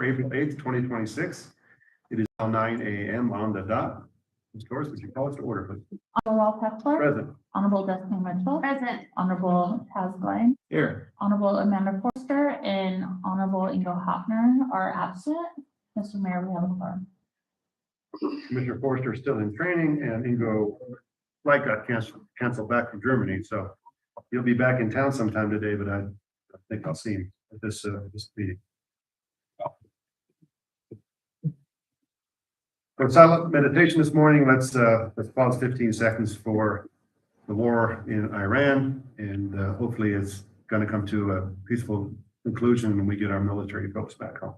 April 8th, 2026. It is now 9 a.m. on the dot. Ms. Torres, would you call us to order, please? Honorable Pepler. Present. Honorable Destiny Mitchell. Present. Honorable Taz Glenn. Here. Honorable Amanda Forster and Honorable Ingo Hopner are absent. Mr. Mayor, we have a quorum. Commissioner Forster is still in training, and Ingo flight got canceled back from Germany, so he'll be back in town sometime today, but I think I'll see him at this meeting. For silent meditation this morning, let's pause 15 seconds for the war in Iran, and hopefully it's going to come to a peaceful conclusion when we get our military folks back home.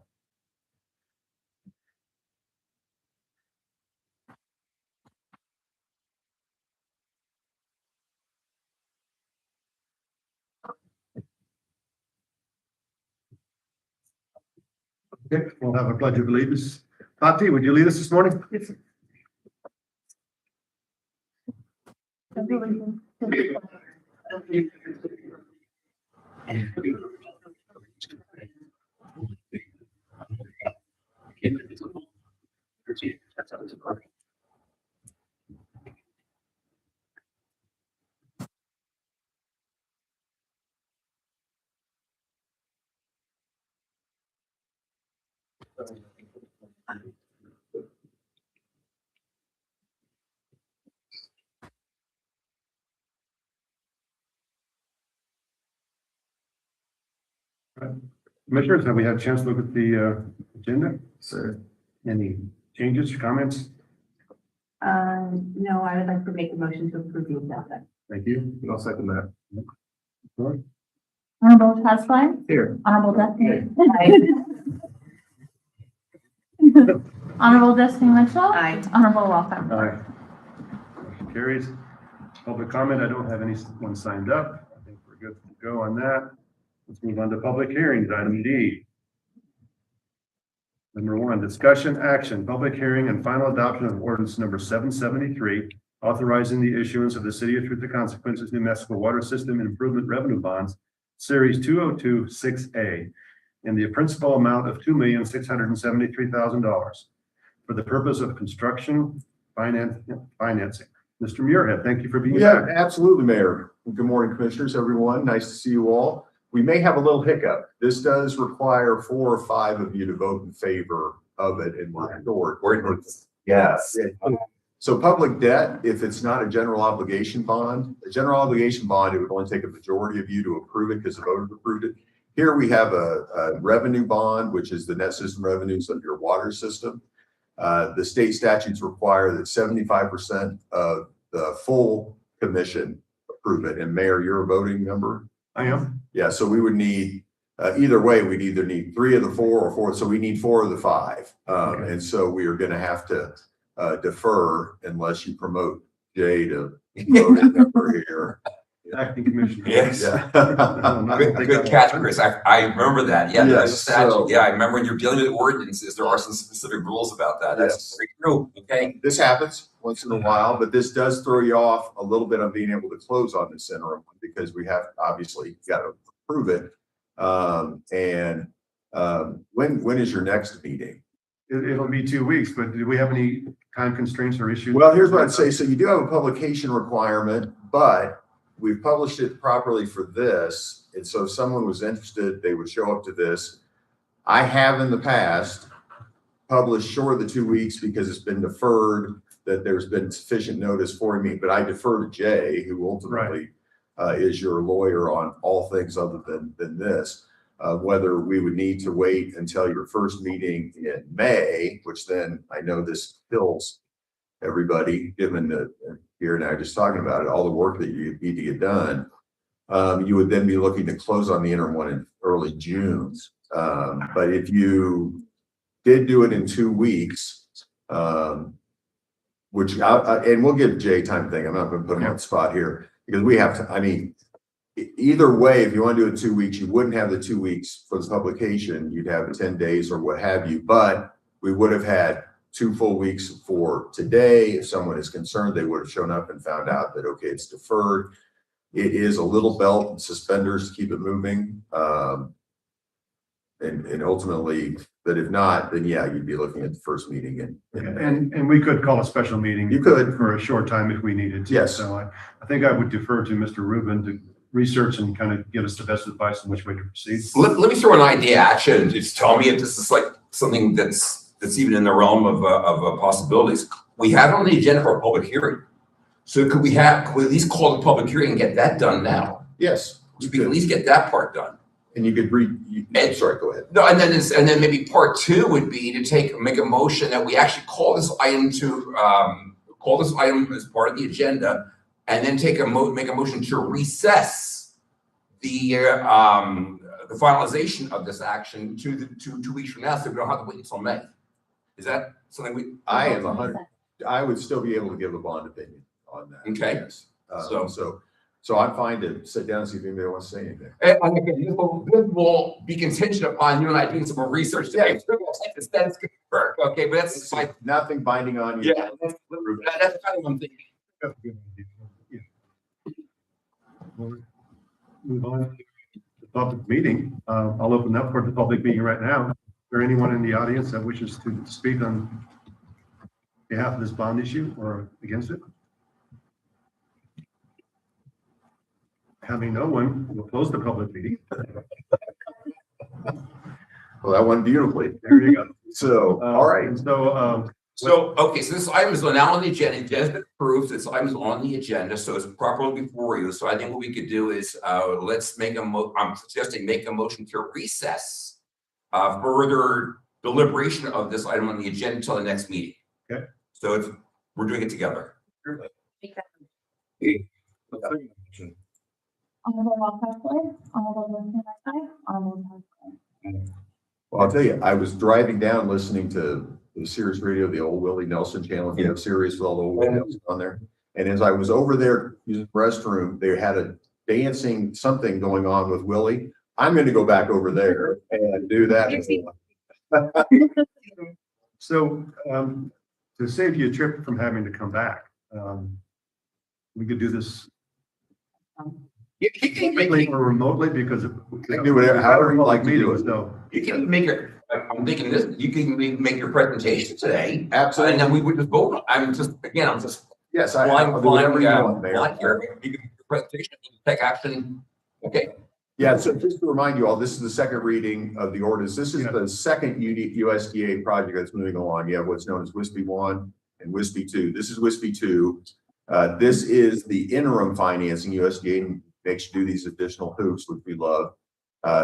Okay, we'll have a pledge of allegiance. Tati, would you lead us this morning? Yes. Commissioners, have we had a chance to look at the agenda? Sir. Any changes, comments? No, I would like to make a motion to approve the agenda. Thank you. I'll second that. Honorable Taz Glenn. Here. Honorable Destiny. Honorable Destiny Mitchell. Aye. Honorable Walker. Aye. Motion carries. Public comment, I don't have anyone signed up. I think we're good to go on that. Let's move on to public hearings, item D. Number 1, discussion action, public hearing and final adoption of ordinance number 773, authorizing the issuance of the City of Truth and Consequences New Mexico Water System Improvement Revenue Bonds, Series 2026A, in the principal amount of $2,673,000 for the purpose of construction financing. Mr. Muirhead, thank you for being Yeah, back. absolutely, Mayor. Good morning, Commissioners, everyone. Nice to see you all. We may have a little hiccup. This does require 4 or 5 of you to vote in favor of it, and we're short. Yes. So public debt, if it's not a general obligation bond, a general obligation bond, it would only take a majority of you to approve it because the voters approved it. Here we have a revenue bond, which is the net system revenues of your water system. The state statutes require that 75% of the full commission approve it. And Mayor, you're a voting member? I am. Yeah, so we would need, either way, we'd either need 3 of the 4 or 4. So we need 4 of the 5. Okay. And so we are going to have to defer unless you promote Jay to voting member here. Acting Commissioner. Yes. Yeah. Good catch, Chris. I remember that. Yeah, that's a Yes, statute. so- Yeah, I remember when you're dealing with ordinances, there are some specific rules about that. That's Yes. very true. Okay. This happens once in a while, but this does throw you off a little bit on being able to close on this interim because we have obviously got to approve it. When is your next meeting? It'll be 2 weeks, but do we have any time constraints or issues? Well, here's what I'd say. So you do have a publication requirement, but we've published it properly for this. And so if someone was interested, they would show up to this. I have in the past published short of the 2 weeks because it's been deferred, that there's been sufficient notice for me, but I defer to Jay, who ultimately is your lawyer on all things other than this. Whether we would need to wait until your first meeting in May, which then I know this kills everybody, given that here and I just talking about it, all the work that you need to get done. You would then be looking to close on the interim one in early June. But if you did do it in 2 weeks, which and we'll give Jay time to think. I'm not going to put him on the spot here because we have to. I mean, either way, if you want to do it in 2 weeks, you wouldn't have the 2 weeks for the publication. You'd have 10 days or what have you. But we would have had 2 full weeks for today. If someone is concerned, they would have shown up and found out that, okay, it's deferred. It is a little belt and suspenders to keep it moving. And ultimately, but if not, then yeah, you'd be looking at the first meeting And we could call a special meeting. You could. For a short time if we needed to. Yes. So I think I would defer to Mr. Rubin to research and kind of give us the best advice on which way to proceed. Let me throw an idea at you and just tell me if this is like something that's even in the realm of possibilities. We have it on the agenda for a public hearing. So could we at least call the public hearing and get that done now? Yes. So we can at least get that part done. And you could sorry, go ahead. No, and then maybe part two would be to make a motion that we actually call this item as part of the agenda, and then make a motion to recess the finalization of this action to 2 weeks from now, so we don't have to wait until May. Is that something I would still be able to give a bond opinion on that. Okay. Yes. So- So I'm fine to sit down and see if anybody wants to say anything. And again, this will be contingent upon you and I doing some more research to make sure that this could work. Okay, but that's my, Nothing binding on you. yeah, that's kind of one thing. That's a good idea. Yeah. We'll move on to the public meeting. I'll open up for the public meeting right now. Is there anyone in the audience that wishes to speak on behalf of this bond issue or against it? Having no one, we'll close the public meeting. Well, that went beautifully. There you go. So, all right. And so, Okay, so this item is now on the agenda. It has been approved. This item is on the agenda, so it's properly before you. So I think what we could do is, let's make I'm suggesting make a motion to recess further deliberation of this item on the agenda until the next meeting. Okay. So we're doing it together. Honorable Rob Kessler, Honorable Wilson Rice, Honorable Tom. Well, I'll tell you, I was driving down listening to the Sirius Radio, the old Willie Nelson channel. If you have Sirius with all the old Willie Nelson on there. And as I was over there using the restroom, they had a dancing something going on with Willie. I'm going to go back over there and do that. so to save you a trip from having to come back, we could do this You can quickly or remotely because Do whatever, however you like to do it. So You can make your, I'm thinking this, you can make your presentation today, Absolutely. and then we would just vote. I'm just Yes, flying, I'll do whatever you want, flying Mayor. here. You can make your presentation, take action. Okay, Yeah, so just to remind you all, this is the second reading of the ordinance. This is the second USDA project that's moving along. You have what's known as WISP 1 and WISP 2. This is WISP 2. This is the interim financing. USDA makes you do these additional hoops, which we love.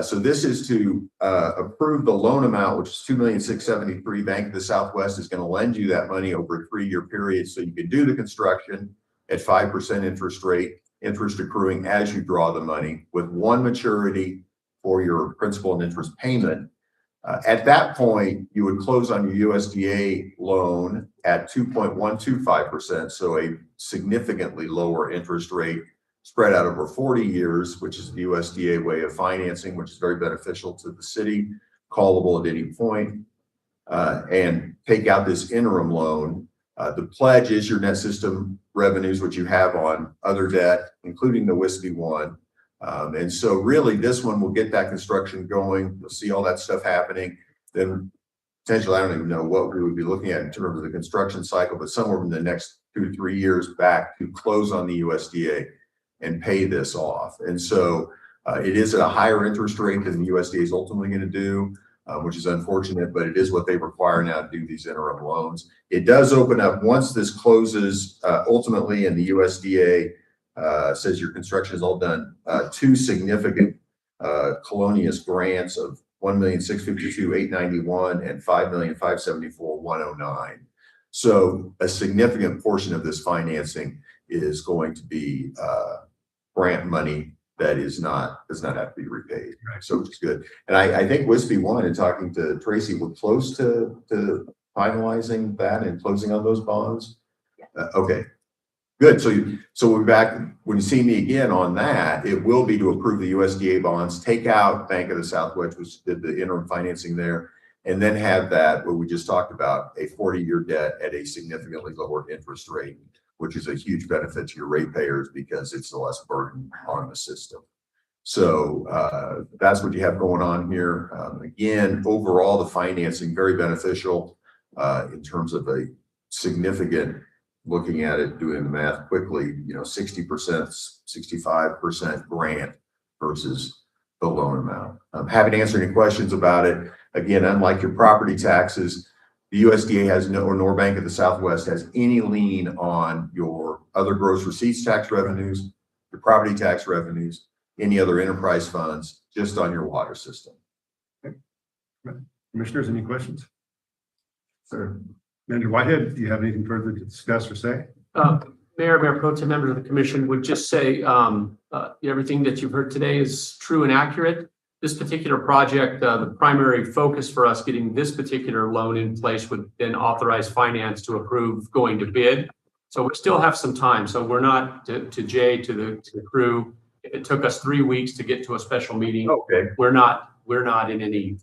So this is to approve the loan amount, which is $2,673,000. Bank of the Southwest is going to lend you that money over a 3-year period, so you can do the construction at 5% interest rate, interest accruing as you draw the money, with one maturity for your principal and interest payment. At that point, you would close on your USDA loan at 2.125%, so a significantly lower interest rate spread out over 40 years, which is the USDA way of financing, which is very beneficial to the city, callable at any point, and take out this interim loan. The pledge is your net system revenues, which you have on other debt, including the WISP 1. And so really this one will get that construction going. You'll see all that stuff happening. Then potentially, I don't even know what we would be looking at in terms of the construction cycle, but somewhere in the next 2 to 3 years back to close on the USDA and pay this off. And so it is at a higher interest rate than the USDA is ultimately going to do, which is unfortunate, but it is what they require now to do these interim loans. It does open up once this closes ultimately, and the USDA says your construction is all done, 2 significant Colonius grants of $1,652,891 and $5,574,109. So a significant portion of this financing is going to be grant money that does not have to be repaid. Right. So which is good. And I think WISP 1, and talking to Tracy, we're close to finalizing that and closing on those bonds. Okay, good. So we're back. When you see me again on that, it will be to approve the USDA bonds, take out Bank of the Southwest, which did the interim financing there, and then have that, what we just talked about, a 40-year debt at a significantly lower interest rate, which is a huge benefit to your ratepayers because it's a less burden on the system. So that's what you have going on here. Again, overall, the financing very beneficial in terms of a significant, looking at it, doing the math quickly, 60%, 65% grant versus the loan amount. I'm happy to answer any questions about it. Again, unlike your property taxes, the USDA has no, or Norbank of the Southwest has any lien on your other gross receipts tax revenues, your property tax revenues, any other enterprise funds, just on your water system. Commissioners, any questions? Sir, Manager Whitehead, do you have anything further to discuss or say? Mayor Pro Tem, members of the commission, would just say everything that you've heard today is true and accurate. This particular project, the primary focus for us getting this particular loan in place would then authorize finance to approve going to bid. So we still have some time. So we're not, to Jay, to the crew, it took us 3 weeks to get to a special meeting. Okay. We're not in any,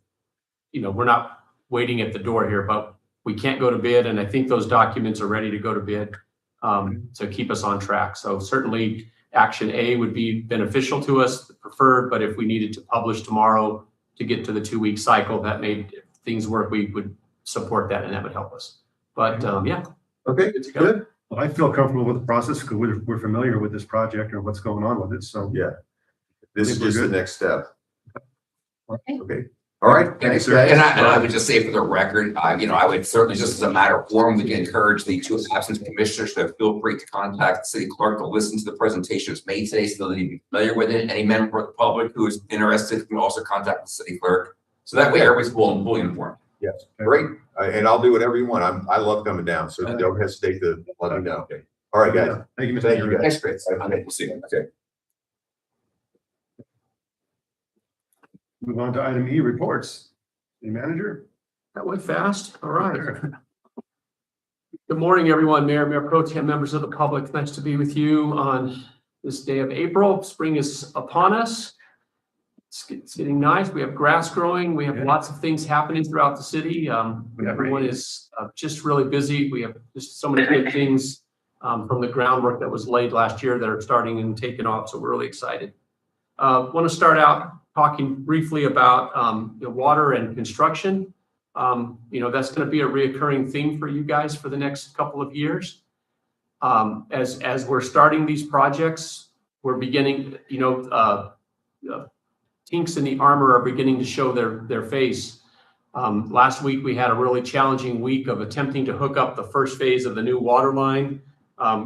we're not waiting at the door here, but we can't go to bid. And I think those documents are ready to go to bid to keep us on track. So certainly action A would be beneficial to us, preferred, but if we needed to publish tomorrow to get to the 2-week cycle, that made things work, we would support that and that would help us. But yeah. Okay, Good to go. good. Well, I feel comfortable with the process because we're familiar with this project and what's going on with it. So Yeah. This is I think we're just the good. next step. Okay. Okay. All right. Thanks, guys. And I would just say for the record, I would certainly, just as a matter of form, we can encourage the 2 absent commissioners to feel free to contact the city clerk to listen to the presentations made today so that they'd be familiar with it. Any member of the public who is interested can also contact the city clerk. So that way everybody's fully informed. Yes, great. And I'll do whatever you want. I love coming down, so don't hesitate to let me know. All right, guys. Thank you, Mr. Thank you, Mayor. guys. Thanks, Chris. Okay, we'll see you. Okay. Move on to item E, reports. City Manager? That went fast. All right. Good morning, everyone. Mayor Pro Tem, members of the public. Nice to be with you on this day of April. Spring is upon us. It's getting nice. We have grass growing. We have lots of things happening throughout the city. Everyone is just really busy. We have just so many good things from the groundwork that was laid last year that are starting and taking off. So we're really excited. Want to start out talking briefly about the water and construction. That's going to be a reoccurring theme for you guys for the next couple of years. As we're starting these projects, we're beginning, kinks in the armor are beginning to show their face. Last week, we had a really challenging week of attempting to hook up the first phase of the new water line. A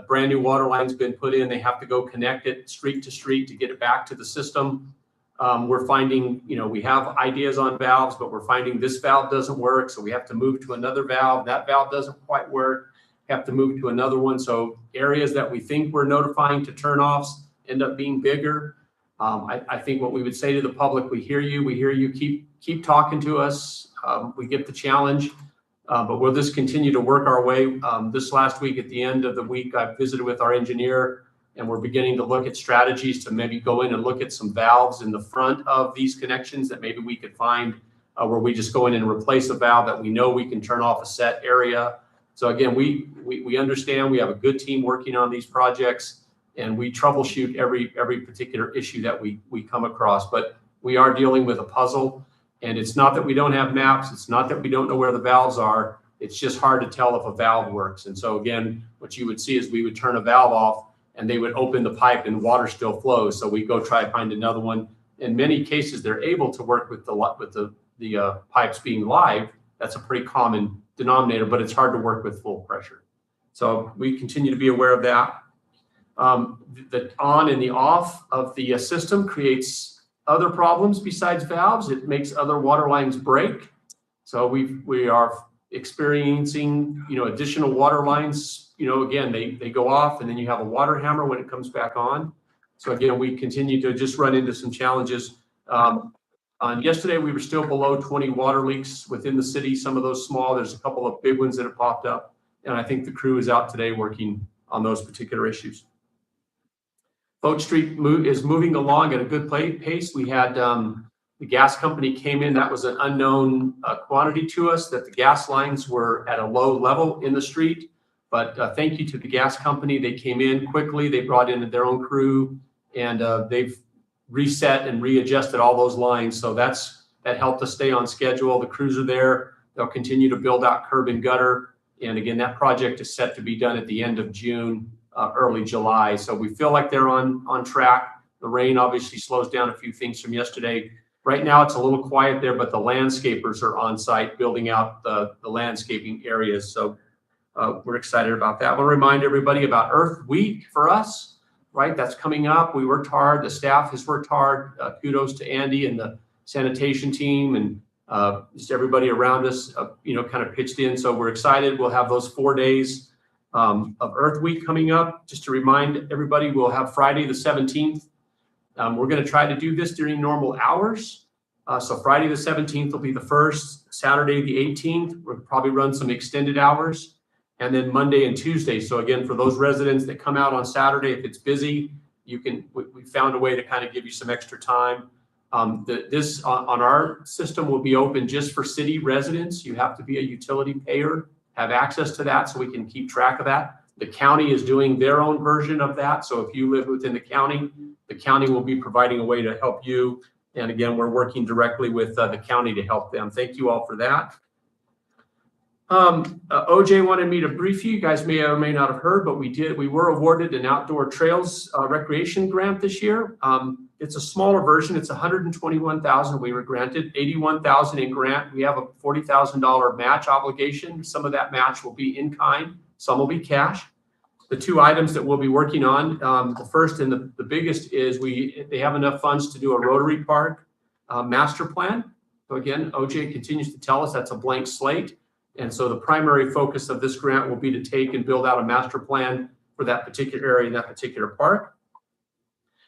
brand new water line's been put in. They have to go connect it street to street to get it back to the system. We're finding, we have ideas on valves, but we're finding this valve doesn't work. So we have to move to another valve. That valve doesn't quite work. Have to move to another one. So areas that we think we're notifying to turn-offs end up being bigger. I think what we would say to the public, we hear you, keep talking to us. We get the challenge. But we'll just continue to work our way. This last week, at the end of the week, I visited with our engineer, and we're beginning to look at strategies to maybe go in and look at some valves in the front of these connections that maybe we could find where we just go in and replace a valve that we know we can turn off a set area. So again, we understand we have a good team working on these projects, and we troubleshoot every particular issue that we come across. But we are dealing with a puzzle. And it's not that we don't have maps. It's not that we don't know where the valves are. It's just hard to tell if a valve works. And so again, what you would see is we would turn a valve off and they would open the pipe and water still flows. So we go try to find another one. In many cases, they're able to work with the pipes being live. That's a pretty common denominator, but it's hard to work with full pressure. So we continue to be aware of that. The on and the off of the system creates other problems besides valves. It makes other water lines break. So we are experiencing, additional water lines, again, they go off and then you have a water hammer when it comes back on. So again, we continue to just run into some challenges. On yesterday, we were still below 20 water leaks within the city. Some of those small, there's a couple of big ones that have popped up. And I think the crew is out today working on those particular issues. Boat Street is moving along at a good pace. We had the gas company came in. That was an unknown quantity to us, that the gas lines were at a low level in the street. But thank you to the gas company. They came in quickly. They brought in their own crew, and they've reset and readjusted all those lines. So that helped us stay on schedule. The crews are there. They'll continue to build out curb and gutter. And again, that project is set to be done at the end of June, early July. So we feel like they're on track. The rain obviously slows down a few things from yesterday. Right now, it's a little quiet there, but the landscapers are on site building out the landscaping areas. So we're excited about that. We'll remind everybody about Earth Week for us, right? That's coming up. We worked hard. The staff has worked hard. Kudos to Andy and the sanitation team and just everybody around us, kind of pitched in. So we're excited. We'll have those 4 days of Earth Week coming up. Just to remind everybody, we'll have Friday the 17th. We're going to try to do this during normal hours. So Friday the 17th will be the first. Saturday the 18th, we'll probably run some extended hours. And then Monday and Tuesday. So again, for those residents that come out on Saturday, if it's busy, we found a way to kind of give you some extra time. This on our system will be open just for city residents. You have to be a utility payer, have access to that so we can keep track of that. The county is doing their own version of that. So if you live within the county will be providing a way to help you. And again, we're working directly with the county to help them. Thank you all for that. OJ wanted me to brief you. You guys may or may not have heard, but we were awarded an outdoor trails recreation grant this year. It's a smaller version. It's $121,000 we were granted, $81,000 in grant. We have a $40,000 match obligation. Some of that match will be in kind. Some will be cash. The two items that we'll be working on, the first and the biggest is they have enough funds to do a Rotary Park master plan. So again, OJ continues to tell us that's a blank slate. And so the primary focus of this grant will be to take and build out a master plan for that particular area in that particular park.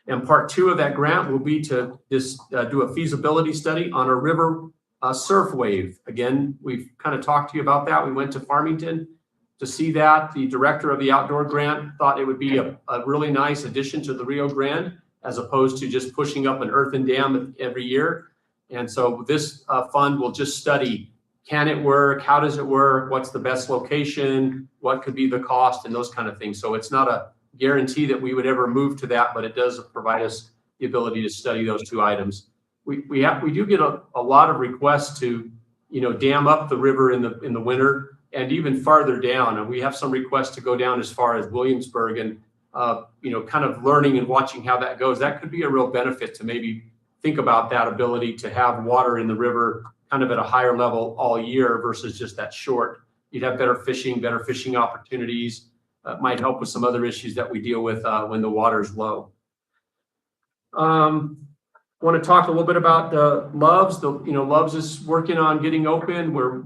And part two of that grant will be to do a feasibility study on a river surf wave. Again, we've kind of talked to you about that. We went to Farmington to see that. The director of the outdoor grant thought it would be a really nice addition to the Rio Grande, as opposed to just pushing up an earthen dam every year. And so this fund will just study, can it work? How does it work? What's the best location? What could be the cost and those kind of things. So it's not a guarantee that we would ever move to that, but it does provide us the ability to study those two items. We do get a lot of requests to, dam up the river in the winter and even farther down. And we have some requests to go down as far as Williamsburg and, kind of learning and watching how that goes. That could be a real benefit to maybe think about that ability to have water in the river kind of at a higher level all year versus just that short. You'd have better fishing opportunities. Might help with some other issues that we deal with when the water's low. Want to talk a little bit about Loves. Loves is working on getting open. We're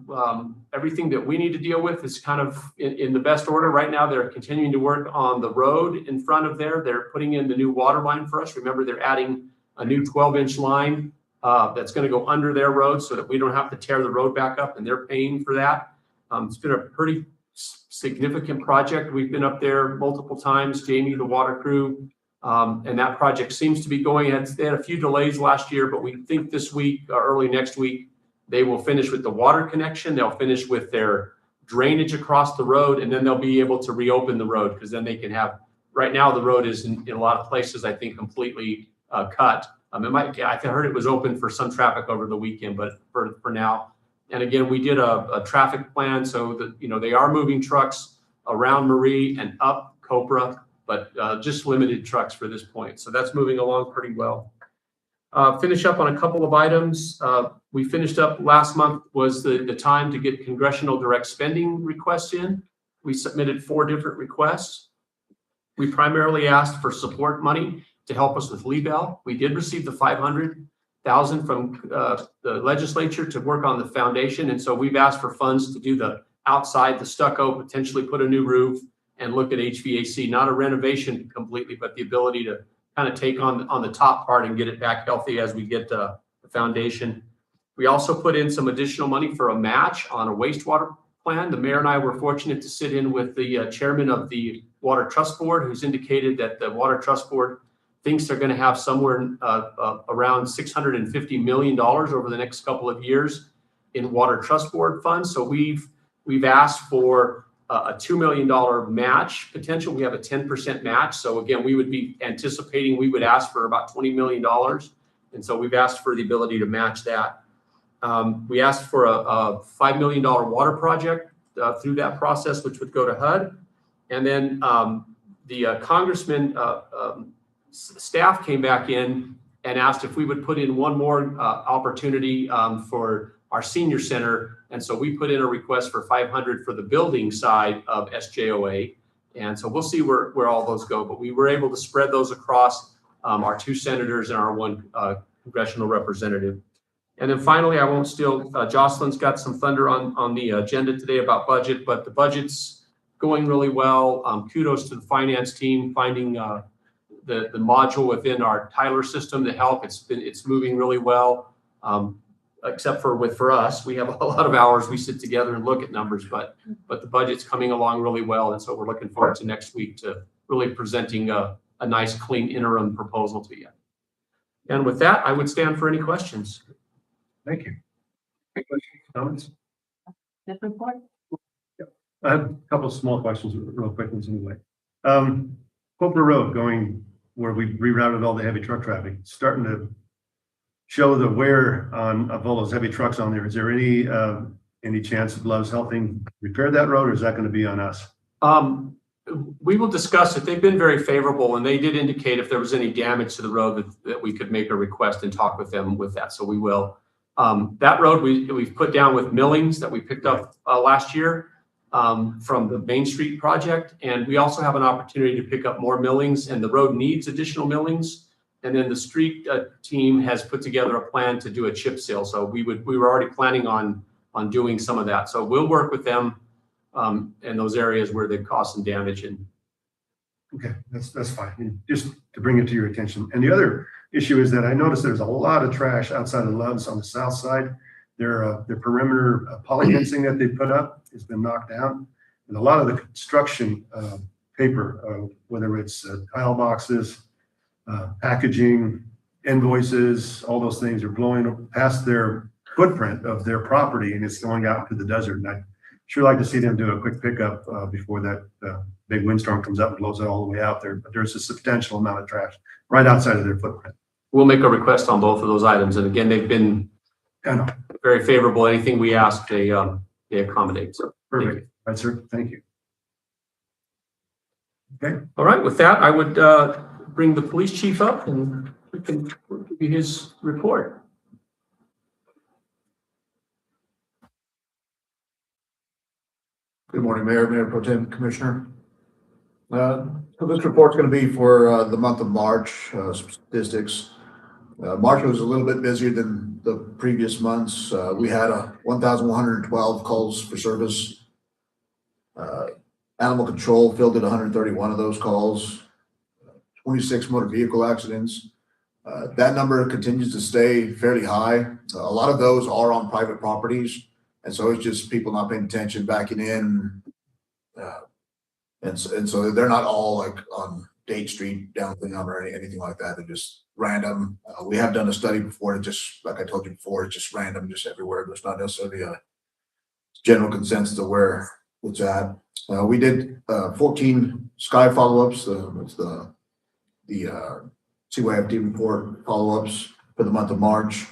everything that we need to deal with is kind of in the best order right now. They're continuing to work on the road in front of there. They're putting in the new water line for us. Remember, they're adding a new 12-inch line that's going to go under their road so that we don't have to tear the road back up, and they're paying for that. It's been a pretty significant project. We've been up there multiple times, Jamie, the water crew, and that project seems to be going. They had a few delays last year, but we think this week or early next week, they will finish with the water connection. They'll finish with their drainage across the road, and then they'll be able to reopen the road because then they can have, right now the road is in a lot of places, I think, completely cut. I heard it was open for some traffic over the weekend, but for now. And again, we did a traffic plan so that, they are moving trucks around Marie and up Copra, but just limited trucks for this point. So that's moving along pretty well. Finish up on a couple of items. We finished up last month was the time to get congressional direct spending requests in. We submitted 4 different requests. We primarily asked for support money to help us with Liebel. We did receive the $500,000 from the legislature to work on the foundation. And so we've asked for funds to do the outside, the stucco, potentially put a new roof and look at HVAC, not a renovation completely, but the ability to kind of take on the top part and get it back healthy as we get the foundation. We also put in some additional money for a match on a wastewater plan. The mayor and I were fortunate to sit in with the chairman of the Water Trust Board, who's indicated that the Water Trust Board thinks they're going to have somewhere around $650 million over the next couple of years in Water Trust Board funds. So we've asked for a $2 million match potential. We have a 10% match. So again, we would be anticipating, we would ask for about $20 million. And so we've asked for the ability to match that. We asked for a $5 million water project through that process, which would go to HUD. And then the congressman staff came back in and asked if we would put in one more opportunity for our senior center. And so we put in a request for 500 for the building side of SJOA. And so we'll see where all those go, but we were able to spread those across our 2 senators and our 1 congressional representative. And then finally, I won't steal, Jocelyn's got some thunder on the agenda today about budget, but the budget's going really well. Kudos to the finance team finding the module within our Tyler system to help. It's moving really well. Except for us, we have a lot of hours we sit together and look at numbers, but the budget's coming along really well. And so we're looking forward to next week to really presenting a nice, clean interim proposal to you. And with that, I would stand for any questions. Thank you. Any questions, comments? This report? I have a couple of small questions, real quick ones anyway. Copra Road going where we rerouted all the heavy truck traffic, starting to show the wear of all those heavy trucks on there. Is there any chance of Love's helping repair that road, or is that going to be on us? We will discuss it. They've been very favorable, and they did indicate if there was any damage to the road that we could make a request and talk with them with that. So we will. That road we've put down with millings that we picked up last year from the Main Street project. And we also have an opportunity to pick up more millings, and the road needs additional millings. And then the street team has put together a plan to do a chip seal. So we were already planning on doing some of that. So we'll work with them in those areas where they've caused some damage. And Okay, that's fine. And just to bring it to your attention. And the other issue is that I noticed there's a lot of trash outside of Love's on the south side. Their perimeter poly fencing that they put up has been knocked down, and a lot of the construction paper, whether it's tile boxes, packaging, invoices, all those things are blowing past their footprint of their property, and it's going out to the desert. And I'd sure like to see them do a quick pickup before that big windstorm comes up and blows it all the way out there. But there's a substantial amount of trash right outside of their footprint. we'll make a request on both of those items. And again, they've been I know. very favorable. Anything we ask, they accommodate. So Perfect. Right, sir. Thank you. Okay. all right, with that, I would bring the police chief up and we can give you his report. Good morning, Mayor Pro Tem, Commissioner. So this report's going to be for the month of March, statistics. March was a little bit busier than the previous months. We had 1,112 calls for service. Animal control fielded 131 of those calls, 26 motor vehicle accidents. That number continues to stay fairly high. A lot of those are on private properties. And so it's just people not paying attention, backing in. And so they're not all like on Date Street, downtown or anything like that. They're just random. We have done a study before. It just, like I told you before, it's just random, just everywhere. There's not necessarily a general consensus of where it's at. We did 14 Sky follow-ups. It's the CYFD report follow-ups for the month of March.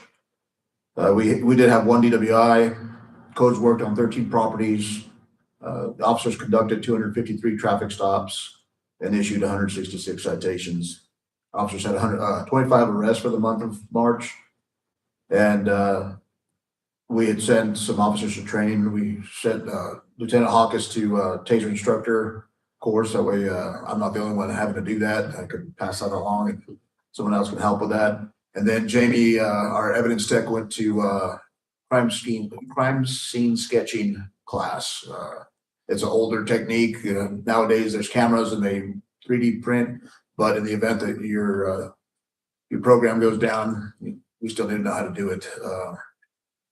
We did have one DWI. Codes worked on 13 properties. The officers conducted 253 traffic stops and issued 166 citations. Officers had 125 arrests for the month of March. And we had sent some officers to training. We sent Lieutenant Hawkins to taser instructor course. That way I'm not the only one having to do that. I could pass that along and someone else can help with that. And then Jamie, our evidence tech, went to crime scene sketching class. It's an older technique. Nowadays there's cameras and they 3D print, but in the event that your program goes down, we still need to know how to do it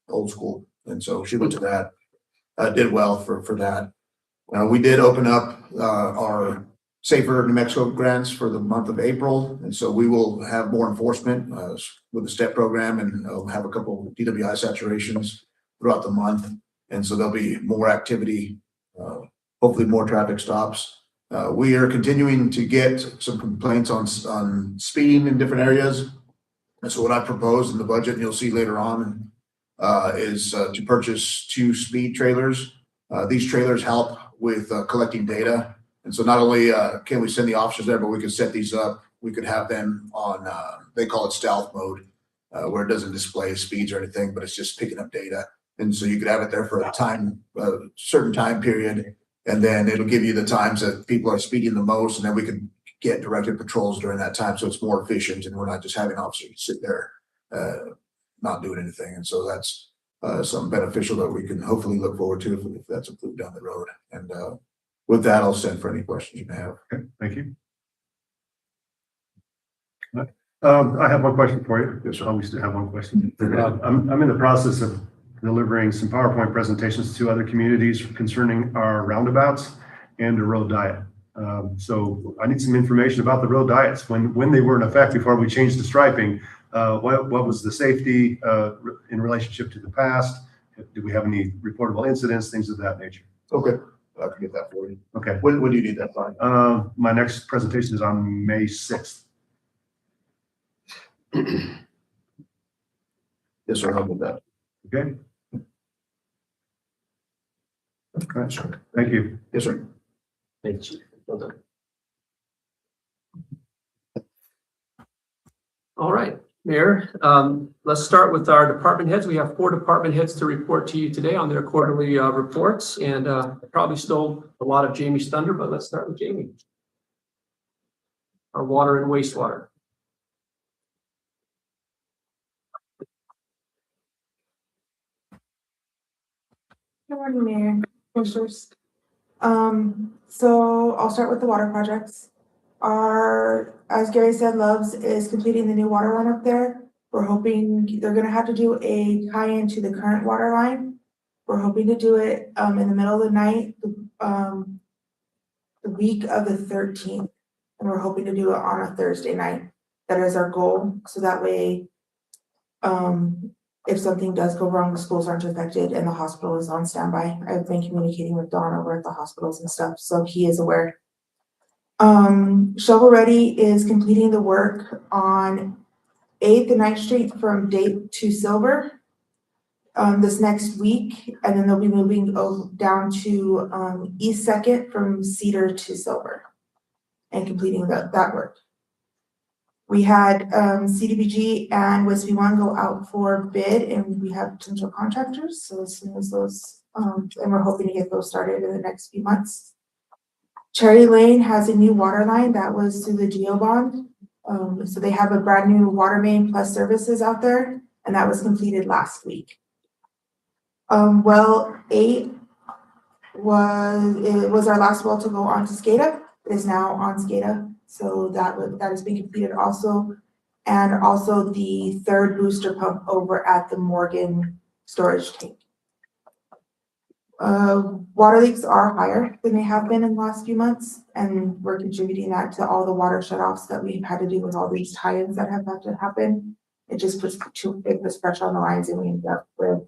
old school. And so she went to that, did well for that. We did open up our Safer New Mexico grants for the month of April. And so we will have more enforcement with the STEP program, and we'll have a couple of DWI saturations throughout the month. And so there'll be more activity, hopefully more traffic stops. We are continuing to get some complaints on speeding in different areas. And so what I proposed in the budget, and you'll see later on, is to purchase 2 speed trailers. These trailers help with collecting data. And so not only can we send the officers there, but we can set these up. We could have them on, they call it stealth mode, where it doesn't display speeds or anything, but it's just picking up data. And so you could have it there for a certain time period. And then it'll give you the times that people are speeding the most. And then we can get directed patrols during that time. So it's more efficient and we're not just having officers sit there, not doing anything. And so that's something beneficial that we can hopefully look forward to if that's approved down the road. And with that, I'll send for any questions you may have. Okay, thank you. I have one question for you. Yes, sir. I always do have one question. I'm in the process of delivering some PowerPoint presentations to other communities concerning our roundabouts and the road diet. So I need some information about the road diets, when they were in effect before we changed the striping. What was the safety in relationship to the past? Do we have any reportable incidents, things of that nature? Okay, I can get that for you. Okay. When do you need that by? My next presentation is on May 6th. Yes, sir, I'll get that. Okay. Yes, sir. Thank you. Yes, sir. Thank you. Well done. All right, Mayor, let's start with our department heads. We have 4 department heads to report to you today on their quarterly reports, and probably stole a lot of Jamie's thunder, but let's start with Jamie. Our water and wastewater. Good morning, Mayor, Commissioners. So I'll start with the water projects. As Gary said, Loves is completing the new water line up there. We're hoping they're gonna have to do a tie-in to the current water line. We're hoping to do it in the middle of the night, the week of the 13th. And we're hoping to do it on a Thursday night. That is our goal, so that way, if something does go wrong, the schools aren't affected and the hospital is on standby. I've been communicating with Don over at the hospitals and stuff, so he is aware. Shovel Ready is completing the work on 8th and 9th Street from Date to Silver this next week, and then they'll be moving down to East Second from Cedar to Silver and completing that work. We had CDBG and WSB One go out for bid, and we have potential contractors. So as soon as those, and we're hoping to get those started in the next few months. Cherry Lane has a new water line that was through the Geo Bond. So they have a brand new water main plus services out there, and that was completed last week. Well 8 was our last well to go on to SCADA. It is now on SCADA. So that has been completed also. And also the 3rd booster pump over at the Morgan storage tank. Water leaks are higher than they have been in the last few months. And we're contributing that to all the water shutoffs that we've had to do with all these tie-ins that have had to happen. It just puts pressure on the lines and we end up with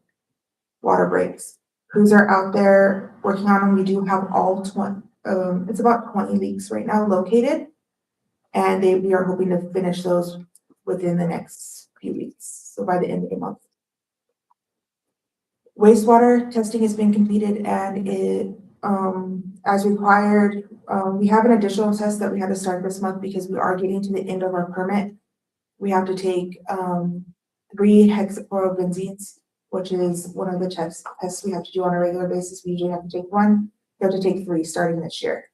water breaks. Crews are out there working on them. We do have all 20, it's about 20 leaks right now located. And we are hoping to finish those within the next few weeks, so by the end of the month. Wastewater testing has been completed and it, as required, we have an additional test that we had to start this month because we are getting to the end of our permit. We have to take 3 hexachlorobenzenes, which is one of the tests we have to do on a regular basis. We usually have to take 1, we have to take 3 starting this year.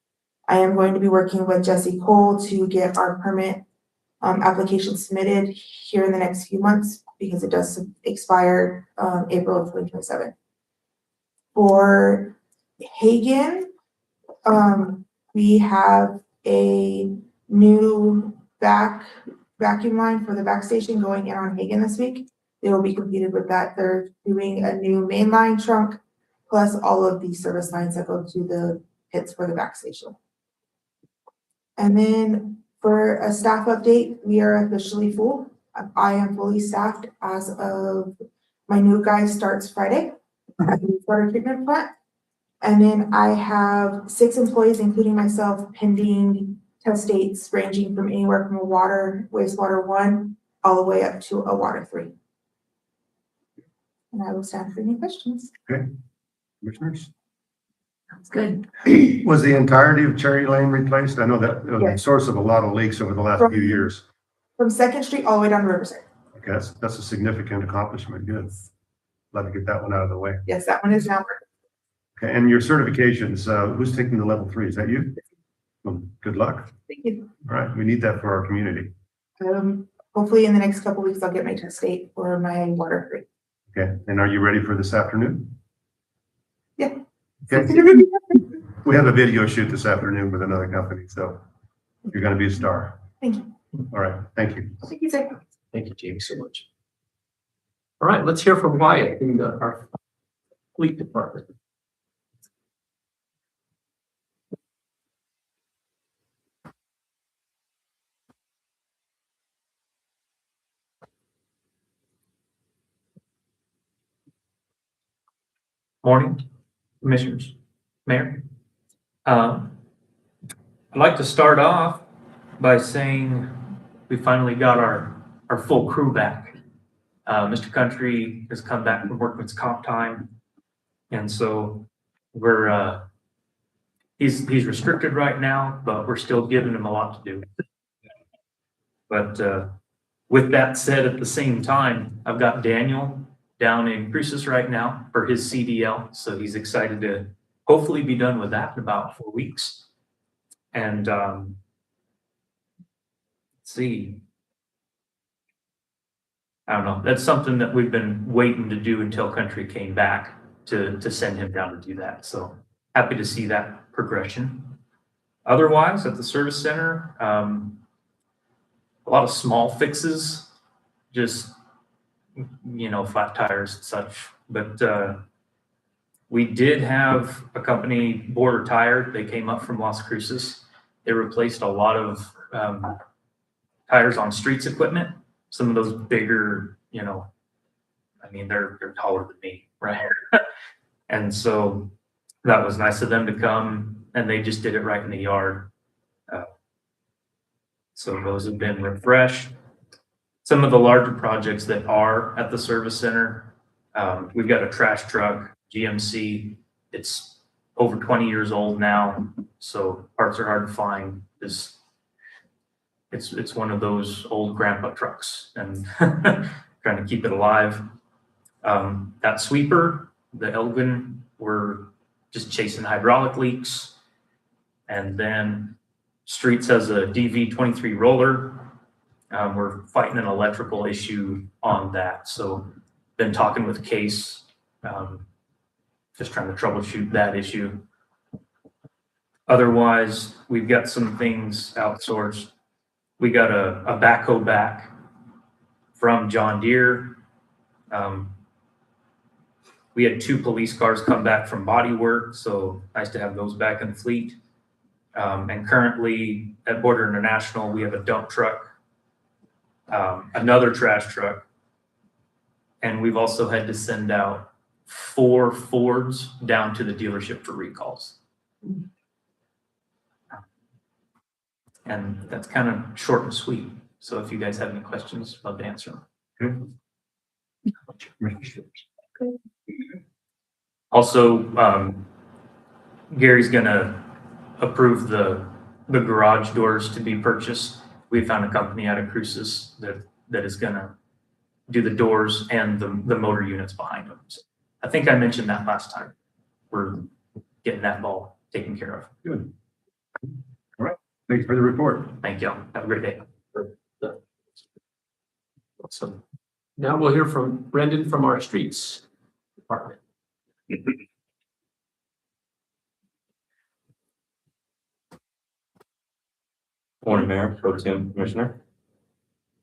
I am going to be working with Jesse Cole to get our permit application submitted here in the next few months because it does expire April of 2027. For Hagen, we have a new vacuum line for the back station going in on Hagen this week. They will be completed with that. They're doing a new main line trunk plus all of the service lines that go to the pits for the back station. And then for a staff update, we are officially full. I am fully staffed as of my new guy starts Friday at the water treatment plant. And then I have 6 employees, including myself, pending test dates ranging from anywhere from a wastewater 1, all the way up to a water 3. And I will stand for any questions. Commissioners? Sounds good. Was the entirety of Cherry Lane replaced? I know that was the Yes. source of a lot of leaks over the last few years. From Second Street all the way down to Riverside. Okay, that's a significant accomplishment. Good. Glad to get that one out of the way. Yes, that one is now. Okay, and your certifications, who's taking the level 3? Is that you? Well, good luck. Thank you. All right, we need that for our community. Hopefully in the next couple weeks, I'll get my test date for my water 3. Okay, and are you ready for this afternoon? Yeah. Okay, we have a video shoot this afternoon with another company, so you're gonna be a star. Thank you. All right, thank you. Thank you, sir. Thank you, Jamie, so much. All right, let's hear from Wyatt in our fleet department. Morning, Commissioners, Mayor. I'd like to start off by saying we finally got our full crew back. Mr. Country has come back from workman's comp time. And so he's restricted right now, but we're still giving him a lot to do. But with that said, at the same time, I've got Daniel down in Cruces right now for his CDL. So he's excited to hopefully be done with that in about 4 weeks. And let's see. I don't know. That's something that we've been waiting to do until Country came back to send him down to do that. So happy to see that progression. Otherwise, at the service center, a lot of small fixes, just, you know, flat tires and such. But we did have a company, Border Tire. They came up from Las Cruces. They replaced a lot of tires on streets equipment. Some of those bigger, you know, I mean, they're taller than me, right? And so that was nice of them to come, and they just did it right in the yard. So those have been refreshed. Some of the larger projects that are at the service center, we've got a trash truck, GMC. It's over 20 years old now, so parts are hard to find. It's one of those old grandpa trucks, and trying to keep it alive. That sweeper, the Elgin, we're just chasing hydraulic leaks. And then Streets has a DV23 roller. We're fighting an electrical issue on that. So been talking with Case, just trying to troubleshoot that issue. Otherwise, we've got some things outsourced. We got a backhoe back from John Deere. We had 2 police cars come back from body work, so nice to have those back in the fleet. And currently at Border International, we have a dump truck, another trash truck, and we've also had to send out 4 Fords down to the dealership for recalls. And that's kind of short and sweet. So if you guys have any questions, I'd love to answer them. Good. Also, Gary's gonna approve the garage doors to be purchased. We found a company out of Cruces that is gonna do the doors and the motor units behind them. So I think I mentioned that last time. We're getting that ball taken care of. Good. All right, thanks for the report. Thank you. Have a great day. So now we'll hear from Brendan from our streets department. Morning, Mayor, Pro Tem Commissioner.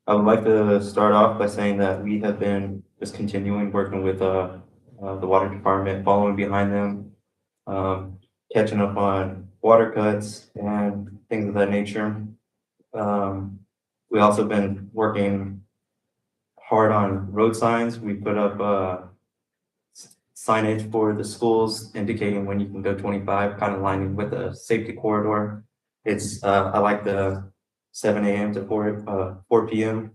I would like to start off by saying that we have been just continuing working with the water department, following behind them, catching up on water cuts and things of that nature. We also been working hard on road signs. We put up signage for the schools indicating when you can go 25, kind of lining with the safety corridor. It's, I like the 7 a.m. to 4 p.m.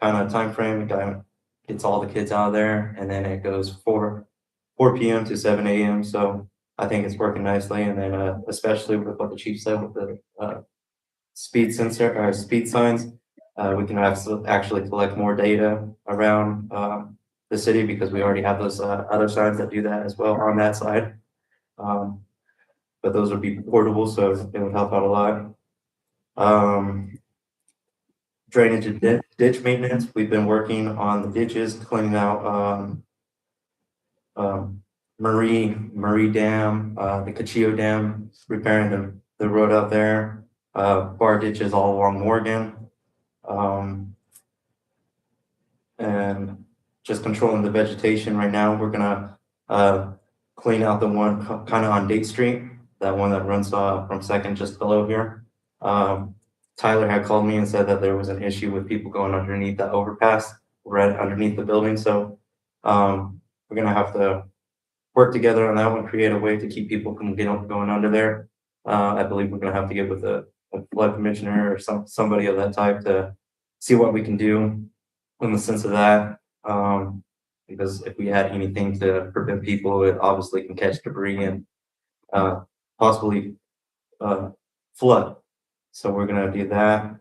kind of timeframe. It kind of gets all the kids out of there, and then it goes 4 p.m. to 7 a.m. So I think it's working nicely. And then especially with what the chief said with the speed sensor or speed signs, we can actually collect more data around the city because we already have those other signs that do that as well on that side. But those would be portable, so it would help out a lot. Drainage and ditch maintenance, we've been working on the ditches, cleaning out Marie Dam, the Cachio Dam, repairing the road out there, bar ditches all along Morgan. And just controlling the vegetation right now. We're gonna clean out the one kind of on Date Street, that one that runs from Second just below here. Tyler had called me and said that there was an issue with people going underneath the overpass, right underneath the building. So we're gonna have to work together on that one, create a way to keep people from going under there. I believe we're gonna have to get with a flood commissioner or somebody of that type to see what we can do in the sense of that. Because if we had anything to prevent people, it obviously can catch debris and possibly flood. So we're gonna do that.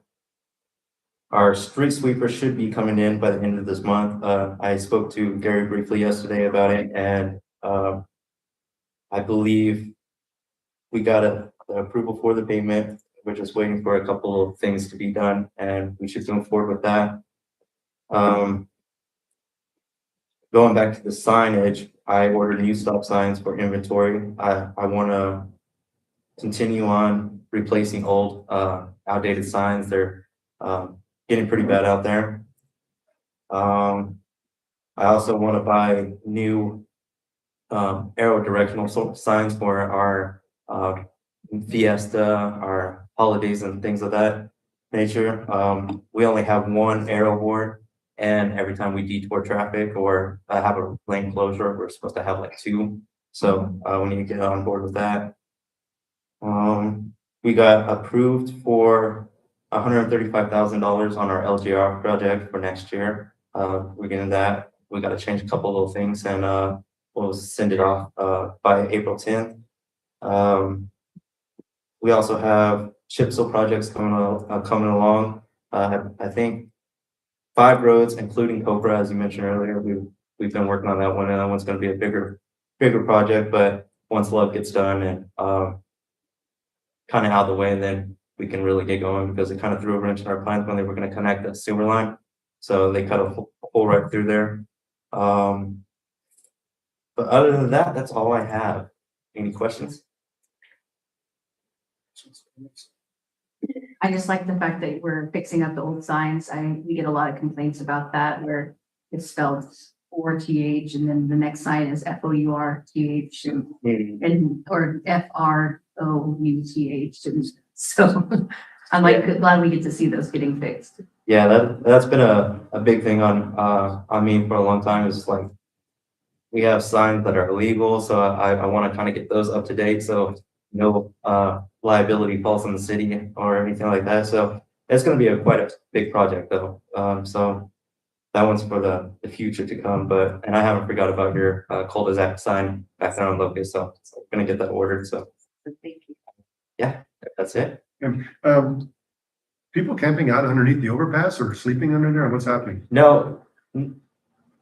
Our street sweeper should be coming in by the end of this month. I spoke to Gary briefly yesterday about it, and I believe we got the approval for the payment. We're just waiting for a couple of things to be done, and we should move forward with that. Going back to the signage, I ordered new stop signs for inventory. I want to continue on replacing old, outdated signs. They're getting pretty bad out there. I also want to buy new arrow directional signs for our fiesta, our holidays and things of that nature. We only have one arrow board, and every time we detour traffic or have a lane closure, we're supposed to have like 2. So we need to get on board with that. We got approved for $135,000 on our LGR project for next year. We're getting that. We got to change a couple little things, and we'll send it off by April 10th. We also have chip seal projects coming along. I think 5 roads, including Cobra, as you mentioned earlier. We've been working on that one, and that one's going to be a bigger project. But once Love gets done and kind of out of the way, then we can really get going, because it kind of threw a wrench in our plans when they were going to connect the sewer line. So they cut a hole right through there. But other than that, that's all I have. Any questions? I just like the fact that we're fixing up the old signs. We get a lot of complaints about that, where it's spelled 4TH and then the next sign is FOURTH and or FROUTH. And so I'm glad we get to see those getting fixed. Yeah, that's been a big thing on me for a long time. Is like, we have signs that are illegal, so I want to kind of get those up to date, so no liability falls on the city or anything like that. So it's going to be quite a big project though. So that one's for the future to come. And I haven't forgot about your cul-de-sac sign back there on Locust, so I'm going to get that ordered. So Thank you. yeah, that's it. People camping out underneath the overpass or sleeping under there, what's happening? No,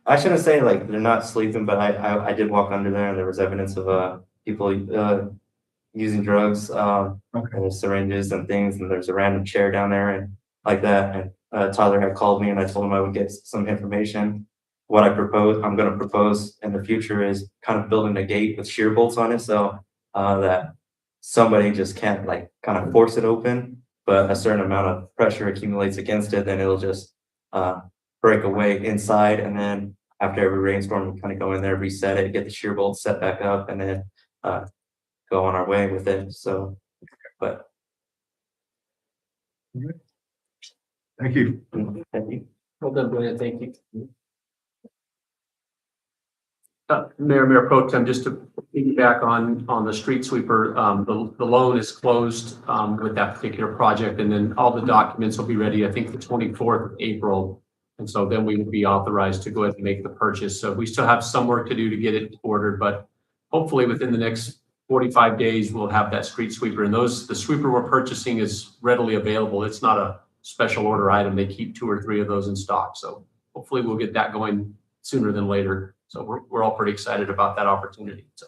I shouldn't say like they're not sleeping, but I did walk under there, and there was evidence of people using drugs, and syringes and things, and there's a random chair down there and like that. And Tyler had called me, and I told him I would get some information. What I'm going to propose in the future is kind of building a gate with shear bolts on it, so that somebody just can't like kind of force it open, but a certain amount of pressure accumulates against it, then it'll just break away inside. And then after every rainstorm, we kind of go in there, reset it, get the shear bolts set back up, and then go on our way with it. So, but Thank you. thank you. Well done, Brian. Thank you. Mayor Pro Tem, just to piggyback on the street sweeper, the loan is closed with that particular project, and then all the documents will be ready, I think, the 24th of April. And so then we will be authorized to go ahead and make the purchase. So we still have some work to do to get it ordered, but hopefully within the next 45 days, we'll have that street sweeper. And the sweeper we're purchasing is readily available. It's not a special order item. They keep 2 or 3 of those in stock. So hopefully we'll get that going sooner than later. So we're all pretty excited about that opportunity. So,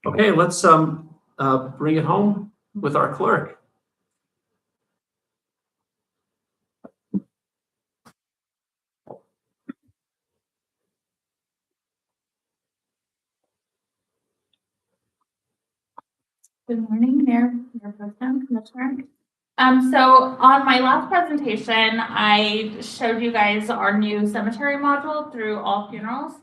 okay, let's bring it home with our clerk. Good morning, Mayor Pro Tem, Commissioner. So on my last presentation, I showed you guys our new cemetery module through All Funerals.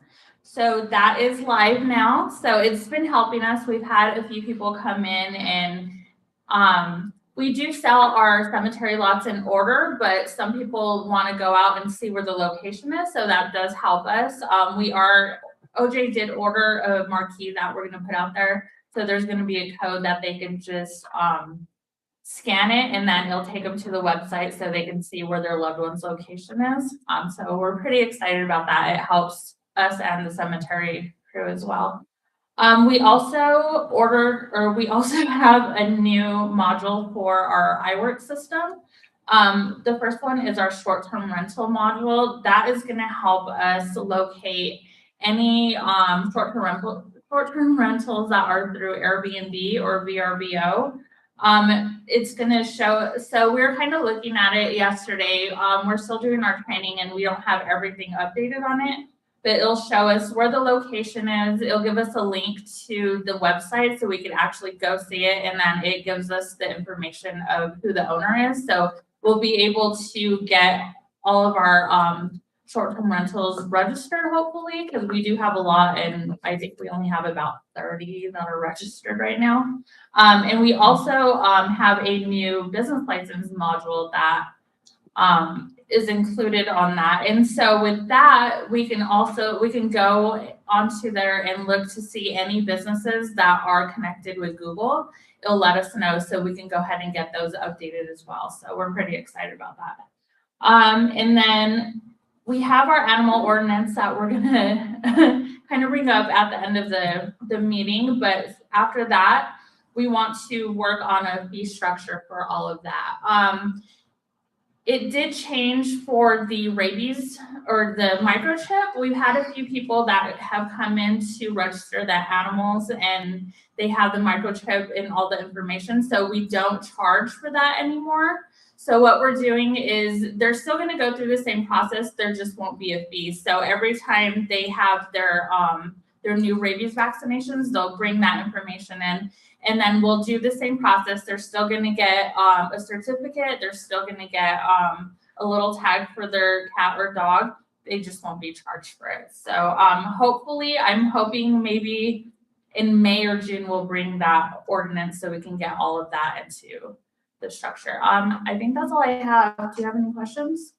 So that is live now. So it's been helping us. We've had a few people come in, and we do sell our cemetery lots in order, but some people want to go out and see where the location is. So that does help us. OJ did order a marquee that we're going to put out there. So there's going to be a code that they can just scan it, and then it'll take them to the website so they can see where their loved one's location is. So we're pretty excited about that. It helps us and the cemetery crew as well. We also have a new module for our iWork system. The first one is our short-term rental module. That is going to help us locate any short-term rentals that are through Airbnb or VRBO. It's going to show, so we were kind of looking at it yesterday. We're still doing our training and we don't have everything updated on it, but it'll show us where the location is. It'll give us a link to the website so we can actually go see it. And then it gives us the information of who the owner is. So we'll be able to get all of our short-term rentals registered, hopefully, because we do have a lot, and I think we only have about 30 that are registered right now. And we also have a new business license module that is included on that. And so with that, we can go onto there and look to see any businesses that are connected with Google. It'll let us know so we can go ahead and get those updated as well. So we're pretty excited about that. And then we have our animal ordinance that we're gonna kind of bring up at the end of the meeting, but after that, we want to work on a fee structure for all of that. It did change for the rabies or the microchip. We've had a few people that have come in to register their animals and they have the microchip and all the information. So we don't charge for that anymore. So what we're doing is they're still going to go through the same process. There just won't be a fee. So every time they have their new rabies vaccinations, they'll bring that information in, and then we'll do the same process. They're still going to get a certificate. They're still going to get a little tag for their cat or dog. They just won't be charged for it. So hopefully, I'm hoping maybe in May or June we'll bring that ordinance so we can get all of that into the structure. I think that's all I have. Do you have any questions?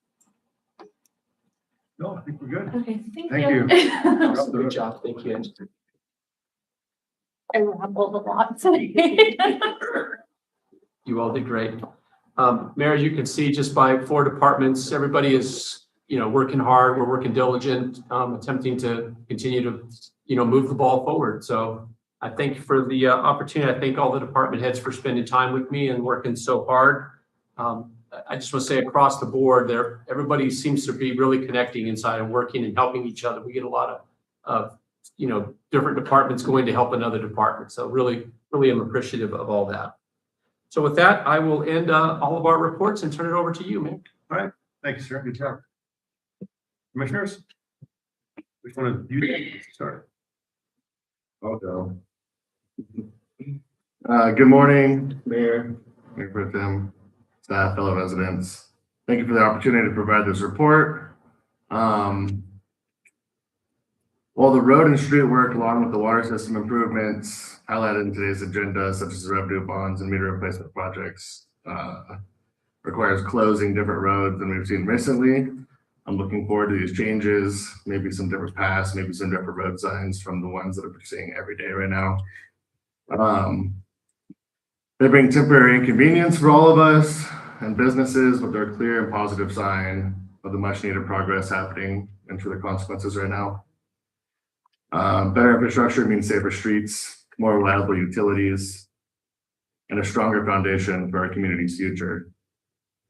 No, I think we're good. Okay, thank Thank you. Good job. Thank you. I rambled a lot today. You all did great. Mayor, as you can see, just by 4 departments, everybody is, working hard. We're working diligent, attempting to continue to, move the ball forward. So I thank you for the opportunity. I thank all the department heads for spending time with me and working so hard. I just want to say across the board there, everybody seems to be really connecting inside and working and helping each other. We get a lot of different departments going to help another department. So really, really am appreciative of all that. So with that, I will end all of our reports and turn it over to you, man. All right. Thank you, sir. Good job. Commissioners? Which one of you start? I'll go. Good morning, Mayor Pro Tem, staff, fellow residents. Thank you for the opportunity to provide this report. Well, the road and street work along with the water system improvements highlighted in today's agenda, such as revenue bonds and meter replacement projects, requires closing different roads than we've seen recently. I'm looking forward to these changes, maybe some different paths, maybe some different road signs from the ones that we're seeing every day right now. They bring temporary inconvenience for all of us and businesses, but they're a clear and positive sign of the much needed progress happening and for the consequences right now. Better infrastructure means safer streets, more reliable utilities, and a stronger foundation for our community's future.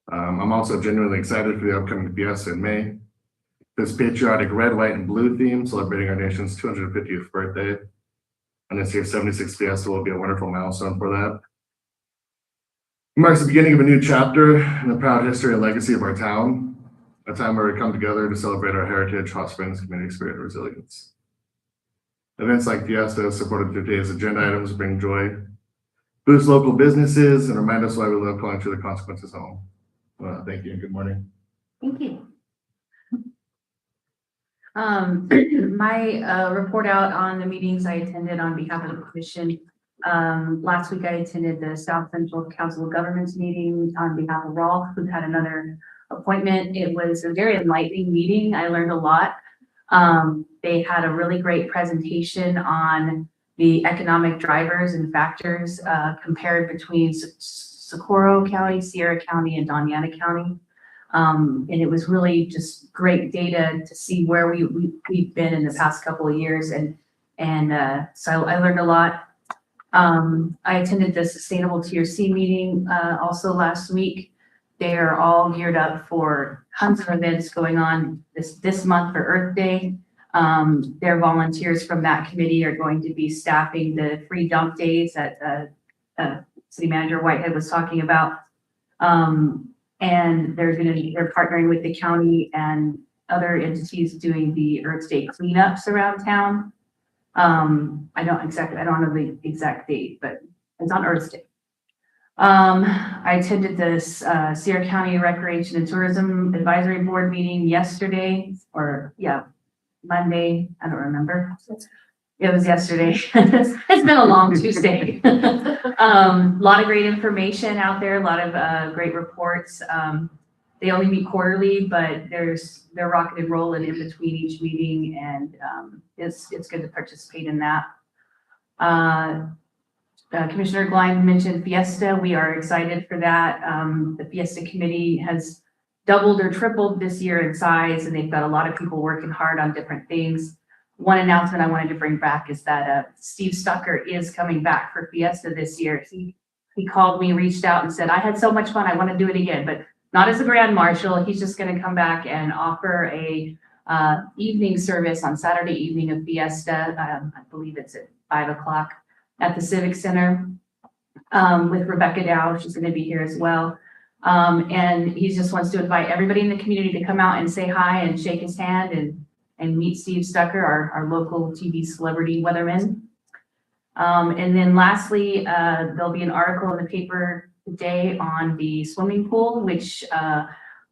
I'm also genuinely excited for the upcoming Fiesta in May. This patriotic red, white, and blue theme celebrating our nation's 250th birthday. And this year's 76th Fiesta will be a wonderful milestone for that. It marks the beginning of a new chapter in the proud history and legacy of our town, a time where we come together to celebrate our heritage, hot springs, community spirit, and resilience. Events like Fiesta, supported through today's agenda items, bring joy, boost local businesses, and remind us why we love calling through the consequences home. Thank you and good morning. Thank you. My report out on the meetings I attended on behalf of the commission. Last week I attended the South Central Council of Governments meeting on behalf of Rolf, who had another appointment. It was a very enlightening meeting. I learned a lot. They had a really great presentation on the economic drivers and factors compared between Socorro County, Sierra County, and Doñana County. And it was really just great data to see where we've been in the past couple of years. And so I learned a lot. I attended the Sustainable TRC meeting also last week. They are all geared up for tons of events going on this month for Earth Day. Their volunteers from that committee are going to be staffing the free dump days that City Manager Whitehead was talking about. And they're partnering with the county and other entities doing the Earth Day cleanups around town. I don't know the exact date, but it's on Earth Day. I attended this Sierra County Recreation and Tourism Advisory Board meeting yesterday, Monday, I don't remember. It was yesterday. It's been a long Tuesday. A lot of great information out there, a lot of great reports. They only meet quarterly, but they're rocking and rolling in between each meeting, and it's good to participate in that. Commissioner Glein mentioned Fiesta. We are excited for that. The Fiesta committee has doubled or tripled this year in size, and they've got a lot of people working hard on different things. One announcement I wanted to bring back is that Steve Stucker is coming back for Fiesta this year. He called me, reached out and said, I had so much fun, I want to do it again, but not as a grand marshal. He's just going to come back and offer a evening service on Saturday evening of Fiesta. I believe it's at 5:00 at the Civic Center with Rebecca Dow. She's going to be here as well. And he just wants to invite everybody in the community to come out and say hi and shake his hand and meet Steve Stucker, our local TV celebrity weatherman. And then lastly, there'll be an article in the paper today on the swimming pool, which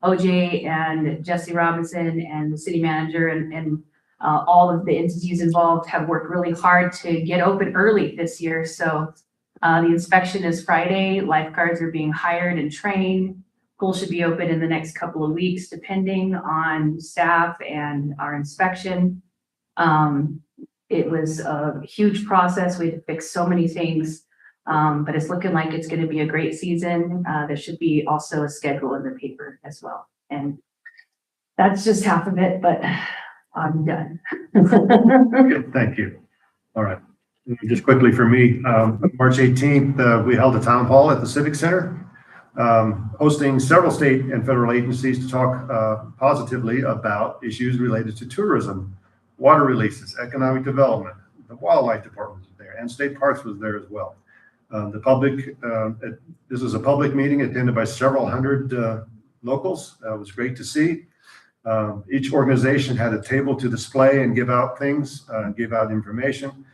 OJ and Jesse Robinson and the city manager and all of the entities involved have worked really hard to get open early this year. So the inspection is Friday. Lifeguards are being hired and trained. Pool should be open in the next couple of weeks, depending on staff and our inspection. It was a huge process. We had to fix so many things, but it's looking like it's going to be a great season. There should be also a schedule in the paper as well. And that's just half of it, but I'm done. Okay, thank you. All right. Just quickly for me, March 18th, we held a town hall at the Civic Center, hosting several state and federal agencies to talk positively about issues related to tourism, water releases, economic development. The wildlife department was there, and state parks was there as well. The public, this was a public meeting attended by several hundred locals. It was great to see. Each organization had a table to display and give out things, give out information.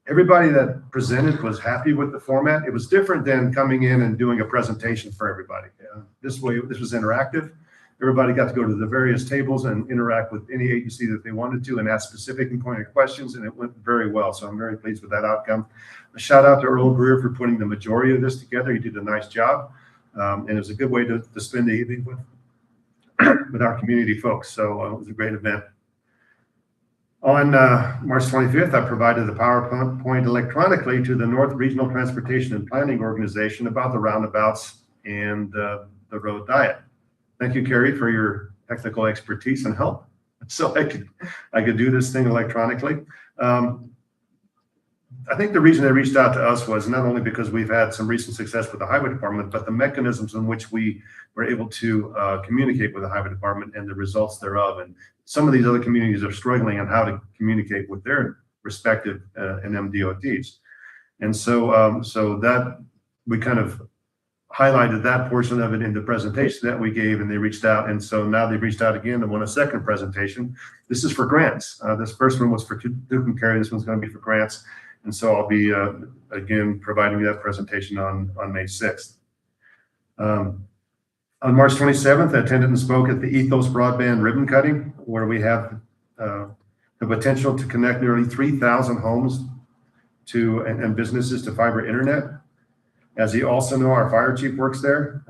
Everybody that presented was happy with the format. It was different than coming in and doing a presentation for everybody. This way, this was interactive. Everybody got to go to the various tables and interact with any agency that they wanted to and ask specific and pointed questions, and it went very well. So I'm very pleased with that outcome. A shout out to Earl Greer for putting the majority of this together. He did a nice job, and it was a good way to spend the evening with. with our community folks. So it was a great event. On March 25th, I provided the PowerPoint electronically to the North Regional Transportation and Planning Organization about the roundabouts and the road diet. Thank you, Carrie, for your technical expertise and help. So I could do this thing electronically. I think the reason they reached out to us was not only because we've had some recent success with the highway department, but the mechanisms in which we were able to communicate with the highway department and the results thereof. And some of these other communities are struggling on how to communicate with their respective NMDOTs. And so, so that we kind of highlighted that portion of it in the presentation that we gave, and they reached out. And so now they've reached out again and want a second presentation. This is for grants. This first one was for Duke and Carey. This one's going to be for grants. And so I'll be, again, providing that presentation on May 6th. On March 27th, I attended and spoke at the Ethos Broadband ribbon cutting, where we have the potential to connect nearly 3,000 homes to and businesses to fiber internet. As you also know, our fire chief works there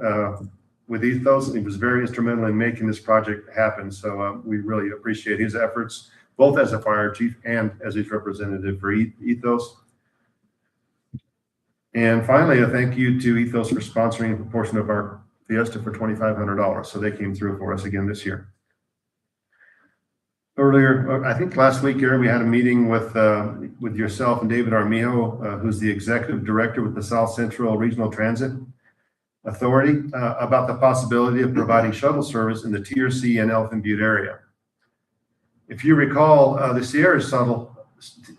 with Ethos, and he was very instrumental in making this project happen. So we really appreciate his efforts, both as a fire chief and as his representative for Ethos. And finally, a thank you to Ethos for sponsoring a portion of our Fiesta for $2,500. So they came through for us again this year. Earlier, I think last week, Gary, we had a meeting with yourself and David Armijo, who's the executive director with the South Central Regional Transit Authority, about the possibility of providing shuttle service in the TRC and Elfin Butte area. If you recall, the Sierra shuttle,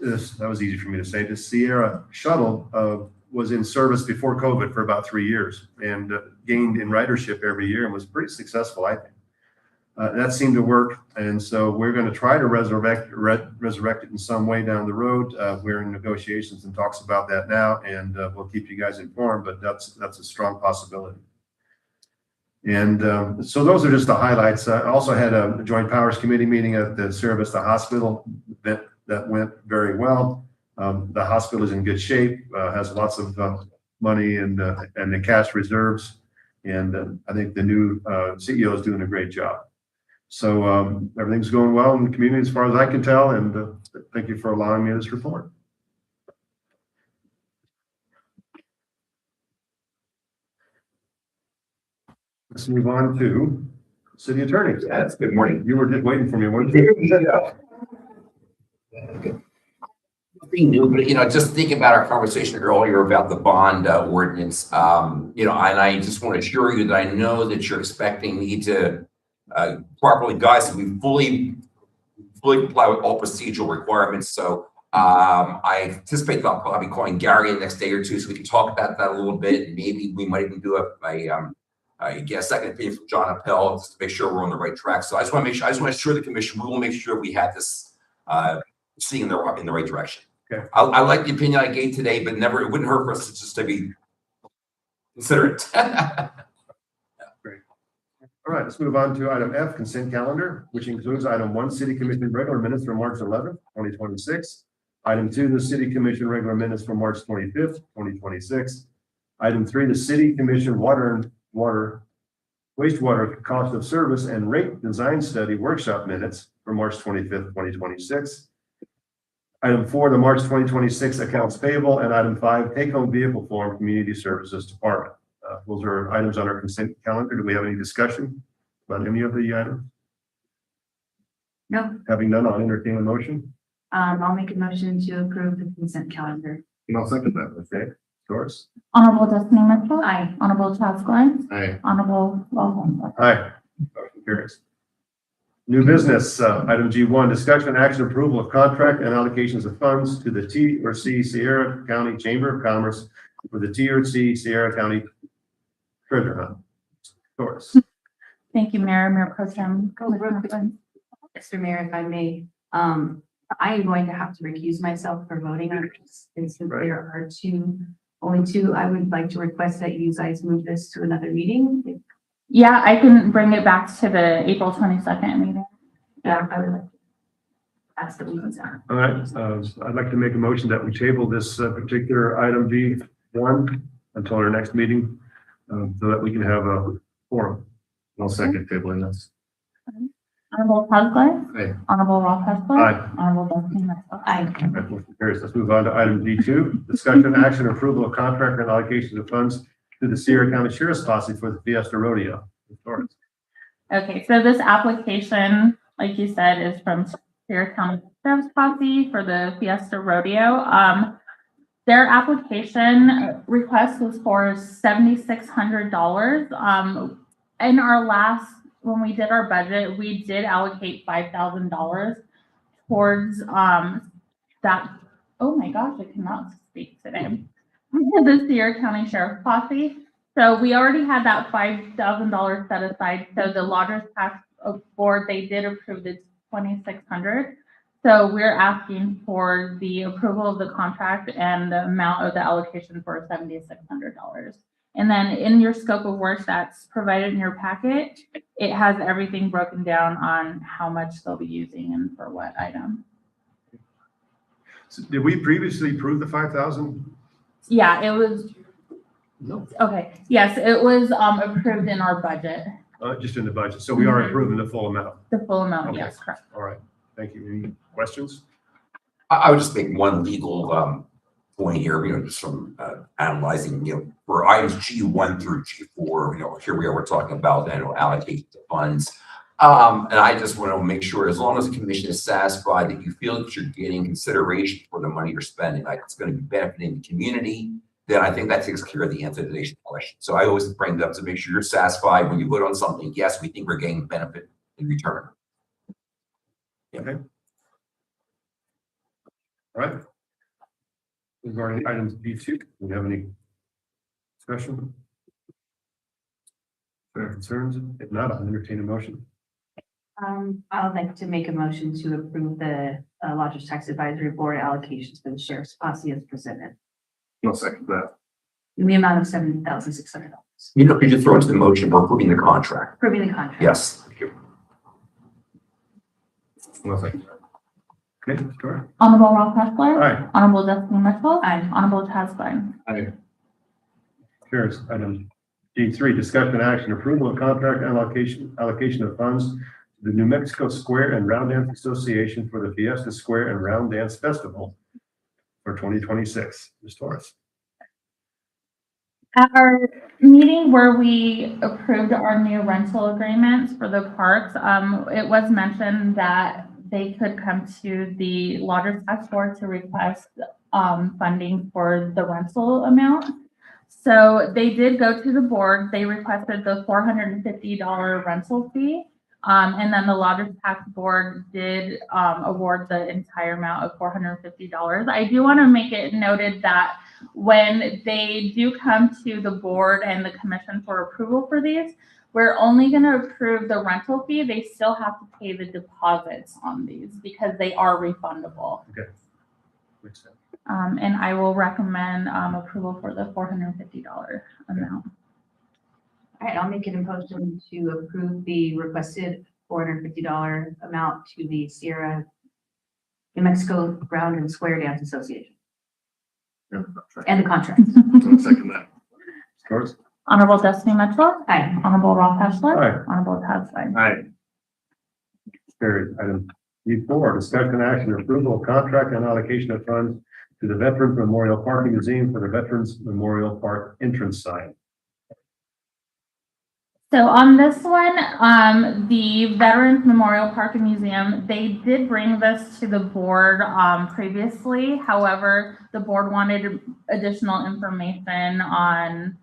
that was easy for me to say, the Sierra shuttle was in service before COVID for about 3 years and gained in ridership every year and was pretty successful, I think. That seemed to work, and so we're going to try to resurrect it in some way down the road. We're in negotiations and talks about that now, and we'll keep you guys informed, but that's a strong possibility. And so those are just the highlights. I also had a Joint Powers Committee meeting at the Sierra Vista Hospital that went very well. The hospital is in good shape, has lots of money and the cash reserves, and I think the new CEO is doing a great job. So everything's going well in the community as far as I can tell, and thank you for allowing me this report. Let's move on to city attorney. Yes, good morning. You were just waiting for me, weren't you? Nothing new, but just thinking about our conversation earlier about the bond ordinance, and I just want to assure you that I know that you're expecting me to properly guide, so we fully comply with all procedural requirements. So I anticipate that I'll probably be calling Gary the next day or two so we can talk about that a little bit, and maybe we might even do a second opinion from John Appel just to make sure we're on the right track. So I just want to assure the commission, we will make sure we have this seeing in the right direction. Okay. I like the opinion I gave today, but it wouldn't hurt for us just to be considerate. Great. All right, let's move on to item F, consent calendar, which includes item 1, city commission regular minutes from March 11th, 2026. Item 2, the city commission regular minutes from March 25th, 2026. Item 3, the city commission wastewater cost of service and rate design study workshop minutes for March 25th, 2026. Item 4, the March 2026 accounts payable, and item 5, take-home vehicle form, community services department. Those are items on our consent calendar. Do we have any discussion about any of the items? No, Having none, I'll entertain a motion. I'll make a motion to approve the consent calendar. And I'll second that. Okay, Doris? Honorable Destiny Mitchell. Aye. Honorable Chaz Glynn. Aye. Honorable Lawson. Aye. Motion carries. New business, item G1, discussion and action approval of contract and allocations of funds to the TRC Sierra County Chamber of Commerce for the TRC Sierra County Treasure Hunt. Doris? Thank you, Mayor Pro Tem. Mr. Mayor, if I may, I am going to have to recuse myself for voting on this. And since Right. there are only two, I would like to request that you guys move this to another meeting. Yeah, I can bring it back to the April 22nd meeting. Yeah, I would like to ask that we do that. All right, I'd like to make a motion that we table this particular item G1 until our next meeting so that we can have a forum. I'll second tabling this. Honorable Husband. Aye. Honorable Rob Husband. Aye. Honorable Dustin Russell. Aye. Motion carries. Let's move on to item D2, discussion action approval of contract and allocation of funds to the Sierra County Sheriff's Posse for the Fiesta Rodeo. Ms. Torrance. Okay, so this application, like you said, is from Sierra County Sheriff's Posse for the Fiesta Rodeo. Their application request was for $7,600. In our last, when we did our budget, we did allocate $5,000 towards that. Oh my gosh, I cannot speak today. The Sierra County Sheriff's Posse. So we already had that $5,000 set aside. So the Lodgers Tax Board, they did approve the $2,600. So we're asking for the approval of the contract and the amount of the allocation for $7,600. And then in your scope of work that's provided in your packet, it has everything broken down on how much they'll be using and for what item. So did we previously approve the 5,000? Yeah, it was, No. okay. Yes, it was approved in our budget, Just in the budget. So we are Mhm. approving the full amount. the full amount. Okay. Yes, correct. All right. Thank you. Any questions? I would just make one legal point here, just from analyzing, for items G1 through G4, here we are, we're talking about, allocate the funds. And I just want to make sure, as long as the commission is satisfied that you feel that you're getting consideration for the money you're spending, like it's going to be benefiting the community, then I think that takes care of the answer to today's question. So I always bring that up to make sure you're satisfied when you vote on something. Yes, we think we're getting benefit in return. Okay. All right. Regarding items B2, do we have any discussion? Or concerns? If not, I'll entertain a motion. I would like to make a motion to approve the Lodgers Tax Advisory Board allocations for the Sheriff's Posse as presented. No second that. In the amount of $7,600. Could you throw into the motion, we're approving the contract? Approving the contract. Yes. No second. Okay, Ms. Torrance. Honorable Rob Hessler. Aye. Honorable Dustin Mitchell. Aye. Honorable Chaz Biden. Carries. Item D3, discussion action approval of contract and allocation of funds to the New Mexico Square and Round Dance Association for the Fiesta Square and Round Dance Festival for 2026. Ms. Torrance. At our meeting where we approved our new rental agreements for the parks, it was mentioned that they could come to the Lodgers Tax Board to request funding for the rental amount. So they did go to the board. They requested the $450 rental fee. And then the Lodgers Tax Board did award the entire amount of $450. I do want to make it noted that when they do come to the board and the commission for approval for these, we're only going to approve the rental fee. They still have to pay the deposits on these because they are refundable. Okay. Makes sense. And I will recommend approval for the $450 amount. All right, I'll make an motion to approve the requested $450 amount to the Sierra New Mexico Round and Square Dance Association and the contract. No second that. Ms. Torrance. Honorable Destiny Mitchell. Aye. Honorable Rob Hessler. Aye. Honorable Chaz Biden. Aye. Carried. Item D4, discussion action approval of contract and allocation of funds to the Veterans Memorial Parking Museum for the Veterans Memorial Park entrance sign. So on this one, the Veterans Memorial Park and Museum, they did bring this to the board previously. However, the board wanted additional information on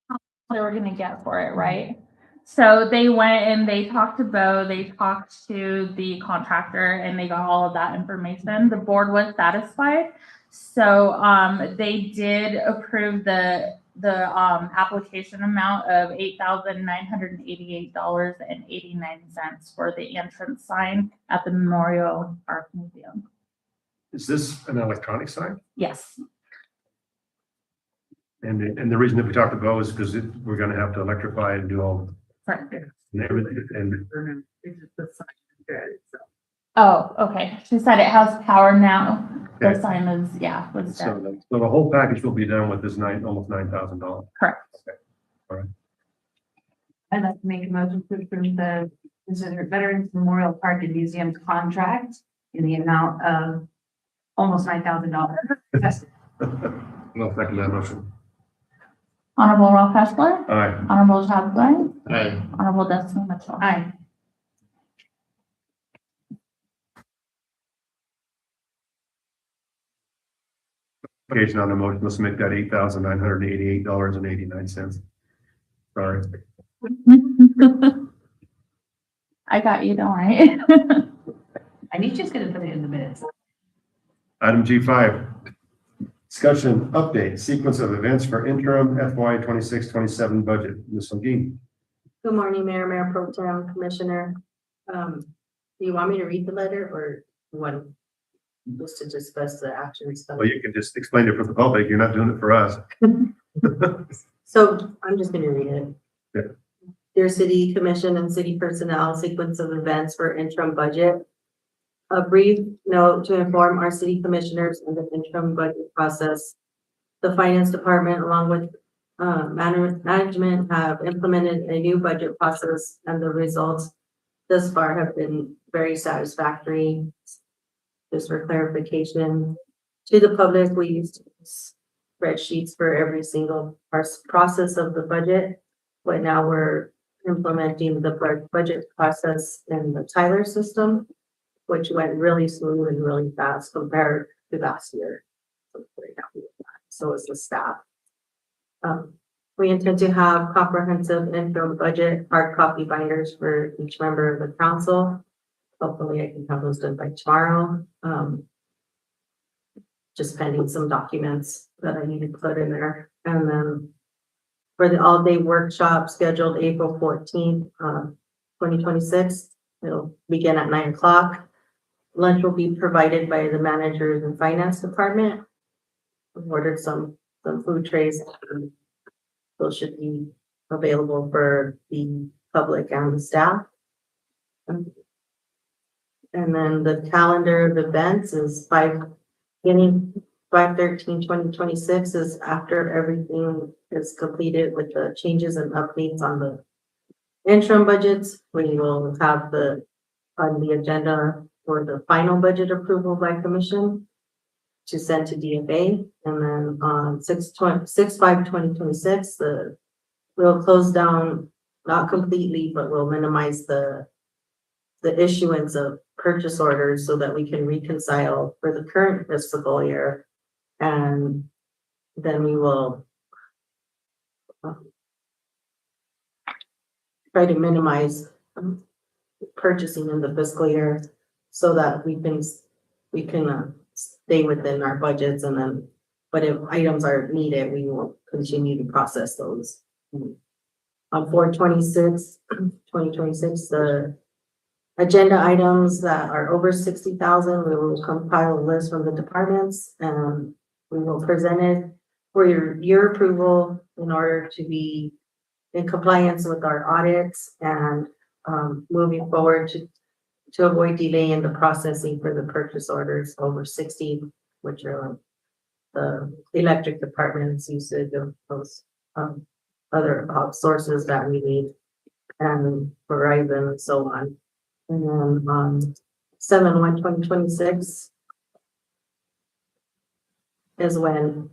what they were going to get for it, right? So they went and they talked to Bo, they talked to the contractor, and they got all of that information. The board was satisfied. So they did approve the application amount of $8,988.89 for the entrance sign at the Memorial Park Museum. Is this an electronic sign? Yes. And the reason that we talked about is because we're going to have to electrify and do all Correct. and everything. And Oh, okay. She said it has power now. The Okay. sign is, was so dead. the whole package will be done with this almost $9,000. Correct. All right. I'd like to make a motion to approve the Veterans Memorial Park and Museum contract in the amount of almost $9,000. No, second that motion. Honorable Ralph Hessler, Aye. Honorable Chad Glenn, Aye. Honorable Destiny Mitchell. Aye. Occasion on the motion, let's make that $8,988.89. Sorry. I got you, don't worry. I knew she was gonna put it in the minutes. Item G5, discussion update, sequence of events for interim FY 26-27 budget. Ms. Levine. Good morning, Mayor Pro Tem, Commissioner. Do you want me to read the letter or what? Just to discuss the actions. Well, you can just explain it for the public. You're not doing it for us. So I'm just gonna read it. Yeah. Dear City Commission and City Personnel, sequence of events for interim budget. A brief note to inform our city commissioners of the interim budget process. The Finance Department, along with management, have implemented a new budget process, and the results thus far have been very satisfactory. Just for clarification, to the public, we used spreadsheets for every single process of the budget, but now we're implementing the budget process in the Tyler system, which went really smooth and really fast compared to last year. So very happy with that. So is the staff. We intend to have comprehensive interim budget hard copy binders for each member of the council. Hopefully I can have those done by tomorrow. Just pending some documents that I need to put in there. And then for the all-day workshop scheduled April 14th, 2026, it'll begin at 9 o'clock. Lunch will be provided by the managers and finance department. We've ordered some food trays. Those should be available for the public and the staff. And then the calendar of events is beginning 5/13/2026 is after everything is completed with the changes and updates on the interim budgets. We will have on the agenda for the final budget approval by commission to send to DFA. And then on 6/5/2026, we'll close down, not completely, but we'll minimize the issuance of purchase orders so that we can reconcile for the current fiscal year. And then we will try to minimize purchasing in the fiscal year so that we can stay within our budgets. And then, but if items are needed, we will continue to process those. On 4/26/2026, the agenda items that are over 60,000, we will compile a list from the departments and we will present it for your approval in order to be in compliance with our audits and moving forward to avoid delay in the processing for the purchase orders over 60, which are the electric department's usage of those other sources that we need, and Verizon and so on. And then on 7/1/2026 is when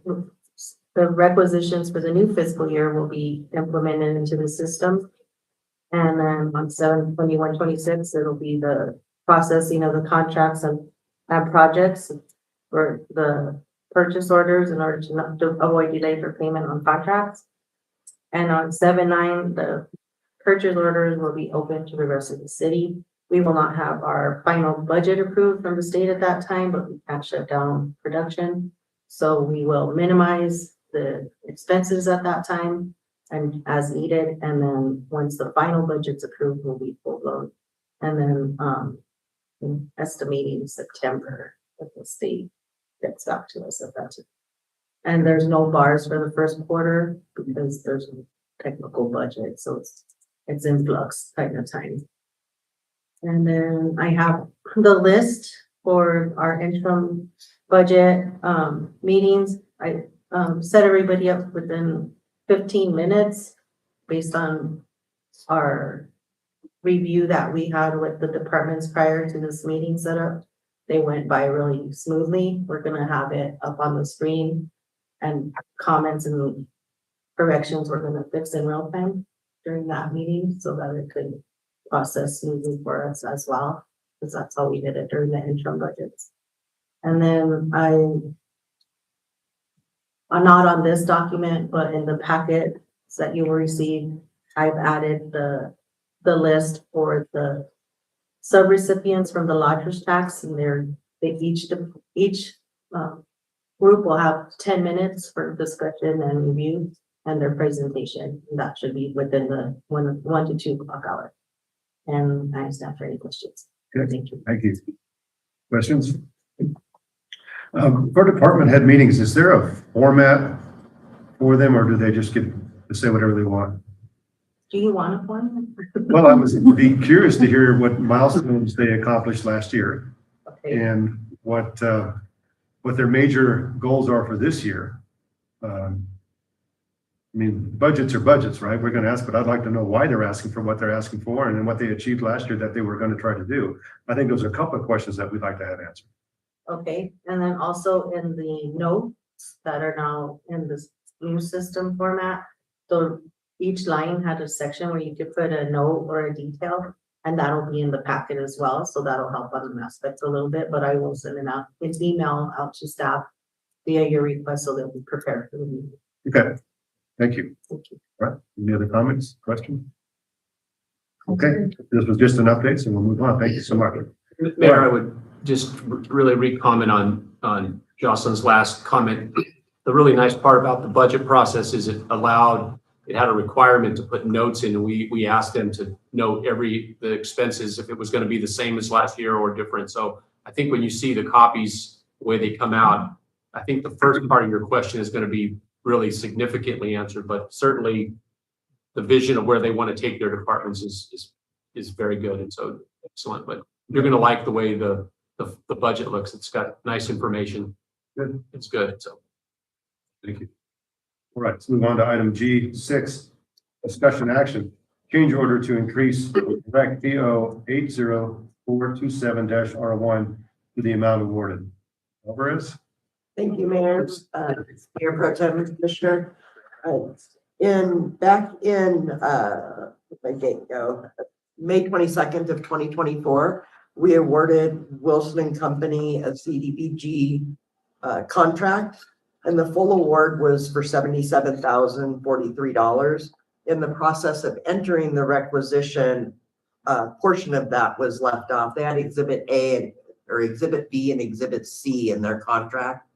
the requisitions for the new fiscal year will be implemented into the system. And then on 7/21/26, it'll be the processing of the contracts and projects for the purchase orders in order to avoid delay for payment on contracts. And on 7/9, the purchase orders will be open to the rest of the city. We will not have our final budget approved from the state at that time, but we can't shut down production. So we will minimize the expenses at that time and as needed. And then once the final budget's approved, we'll be full blown. And then estimating September that the state gets back to us at that time. And there's no bars for the first quarter because there's a technical budget. So it's in flux kind of time. And then I have the list for our interim budget meetings. I set everybody up within 15 minutes based on our review that we had with the departments prior to this meeting setup. They went by really smoothly. We're gonna have it up on the screen and comments and corrections we're gonna fix in real time during that meeting so that it could process smoothly for us as well, because that's how we did it during the interim budgets. And then I'm not on this document, but in the packet that you will receive, I've added the list for the subrecipients from the lodgers tax, and each group will have 10 minutes for discussion and review and their presentation. And that should be within the 1 to 2 o'clock hour. And I stand for any questions. Good. Thank you. Thank you. Questions? For department head meetings, is there a format for them, or do they just get to say whatever they want? Do you want a form? Well, I would be curious to hear what milestones they accomplished last year Okay. and what their major goals are for this year. I mean, budgets are budgets, right? We're gonna ask, but I'd like to know why they're asking for what they're asking for and then what they achieved last year that they were gonna try to do. I think those are a couple of questions that we'd like to have answered. Okay, and then also in the notes that are now in this new system format, so each line had a section where you could put a note or a detail, and that'll be in the packet as well, so that'll help on the aspects a little bit, but I will send it out, an email out to staff via your request so they'll be prepared for the meeting. Okay, thank you. Thank you. All right, any other comments, questions? Okay, this was just an update, so we'll move on. Thank you so much. Mayor, I would just really re-comment on Jocelyn's last comment. The really nice part about the budget process is it had a requirement to put notes in, and we asked them to note the expenses, if it was gonna be the same as last year or different. So I think when you see the copies, the way they come out, I think the first part of your question is gonna be really significantly answered, but certainly the vision of where they want to take their departments is very good, and so excellent. But you're gonna like the way the budget looks. It's got nice information. Good. It's good, so. Thank you. All right, let's move on to item G6, discussion action. Change order to increase direct PO 80427-R1 to the amount awarded. Alvarez? Thank you, Mayor, Mayor Pro Tem Commissioner. Back in, my date go, May 22nd of 2024, we awarded Wilson and Company a CDBG contract, and the full award was for $77,043. In the process of entering the requisition, portion of that was left off. They had Exhibit A or Exhibit B and Exhibit C in their contract.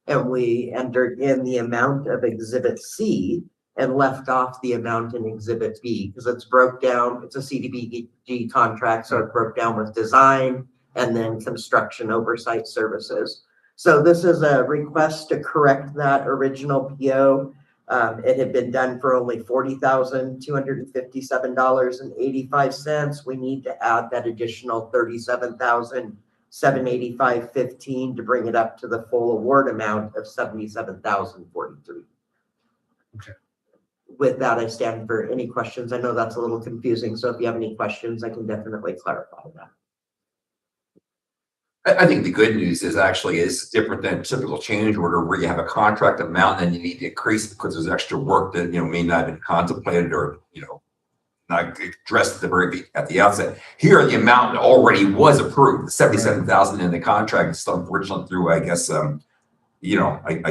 And we entered in the amount of Exhibit C and left off the amount in Exhibit B because it's broke down. It's a CDBG contract, so it broke down with design and then construction oversight services. So this is a request to correct that original PO. It had been done for only $40,257.85. We need to add that additional $37,785.15 to bring it up to the full award amount of $77,043. Okay. With that, I stand for any questions. I know that's a little confusing, so if you have any questions, I can definitely clarify that. I think the good news is actually is different than typical change order where you have a contract amount and then you need to increase because there's extra work that, may not have been contemplated or, not addressed at the outset. Here, the amount already was approved, the 77,000 in the contract is still unfortunately through, I guess, I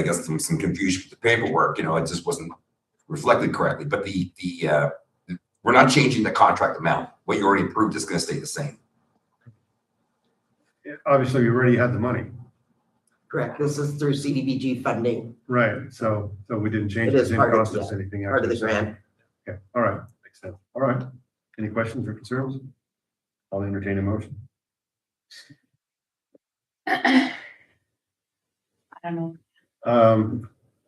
guess some confusion with the paperwork, it just wasn't reflected correctly, but we're not changing the contract amount. What you already approved is going to stay the same. Obviously, you already had the money. Correct. This is through CDBG funding. Right, so we didn't change It it, is didn't part of- cost us anything. Part of the after, so- grant. Okay, all right, makes sense. All right, any questions or concerns? I'll entertain a motion. I don't know.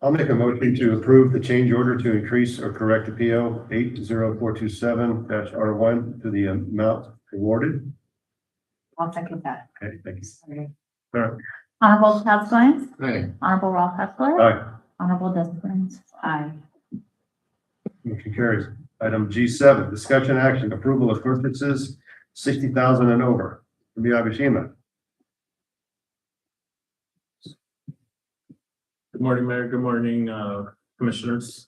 I'll make a motion to approve the change order to increase or correct the PO 80427-R1 to the amount awarded. I'll second that. Okay, thank you. Sorry. All right, Honorable Charles Goins, Hey, Honorable Ralph Hessler, all right, Honorable Desmond. Aye. motion carries. Item G7, discussion action, approval of purchases 60,000 and over. Miyabeshima. Good morning, Mayor. Good morning, Commissioners.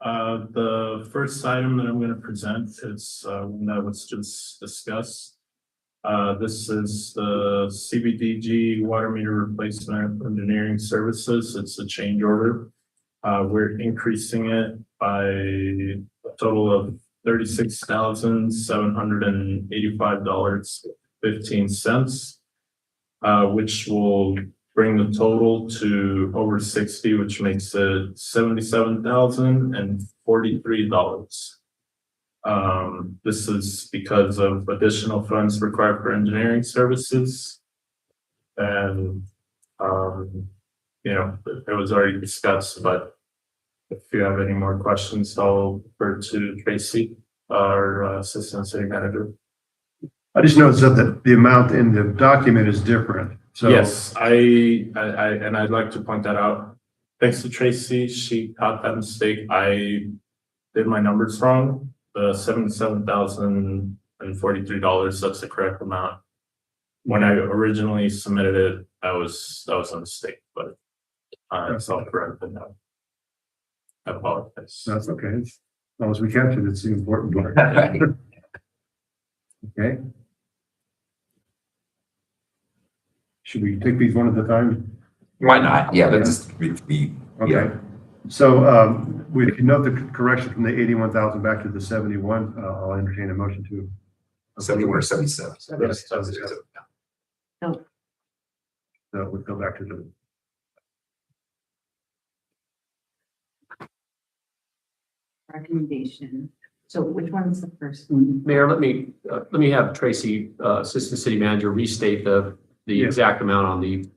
The first item that I'm going to present is one that was just discussed. This is the CBDG water meter replacement engineering services. It's a change order. We're increasing it by a total of $36,785.15, which will bring the total to over 60, which makes it $77,043. This is because of additional funds required for engineering services. And, you know, it was already discussed, but if you have any more questions, I'll refer to Tracy, our assistant city manager. I just noticed that the amount in the document is different. So Yes, and I'd like to point that out. Thanks to Tracy, she caught that mistake. I did my numbers wrong. The $77,043, that's the correct amount. When I originally submitted it, that was a mistake, but it's all corrected now. I apologize. that's okay. As long as we captured it, it's the important part. Okay. Should we take these one at a time? Why not? Yeah, let's just be, Okay. yeah. So we can note the correction from the 81,000 back to the 71. I'll entertain a motion to. 71 or 77. Yes. So No. we'll go back to the. Recommendation. So which one's the first one? Mayor, let me have Tracy, Assistant City Manager, restate the Yeah. exact amount on the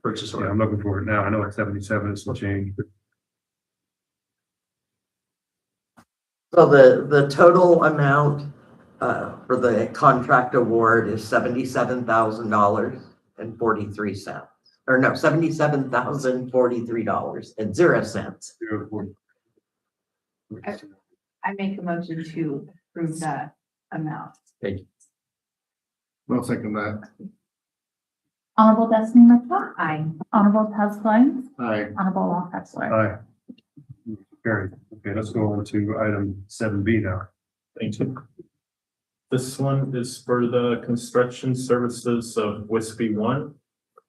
purchase Yeah, order. I'm looking for it now. I know it's 77 is some change. So the total amount for the contract award is $77,000.43. Or no, $77,043.00. I make a motion to approve that amount. I'll second that. Honorable Destiny Mitchell, Aye. Honorable Taz Klein, Aye. Honorable Wong Hetzler. Aye. Carried. Okay, let's go on to item 7B now. Thank you. This one is for the construction services of Whiskey One.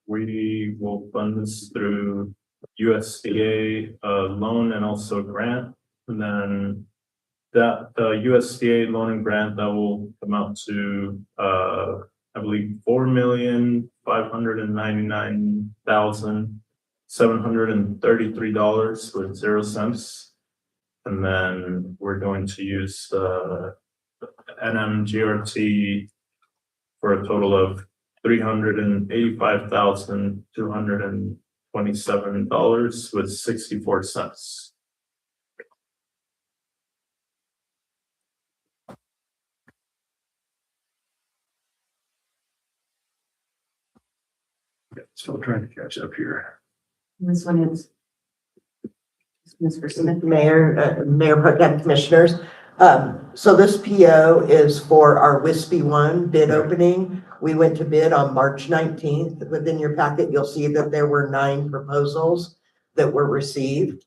We will fund this through USDA loan and also grant. And then that USDA loan and grant that will amount to I believe $4,599,733.00. And then we're going to use the NMGRT for a total of $385,227.64. Still trying to catch up here. This one is. This for Smith. Mayor Pro Tem Commissioners. So this PO is for our Wispy One bid opening. We went to bid on March 19th. Within your packet, you'll see that there were 9 proposals that were received.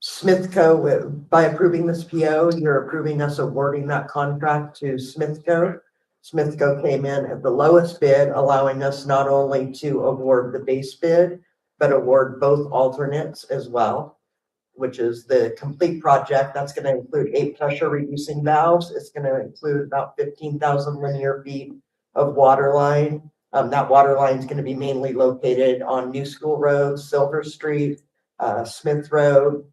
Smithco, by approving this PO, you're approving us awarding that contract to Smithco. Smithco came in at the lowest bid, allowing us not only to award the base bid, but award both alternates as well, which is the complete project. That's going to include 8 pressure reducing valves. It's going to include about 15,000 linear feet of water line. That water line is going to be mainly located on New School Road, Silver Street, Smith Road,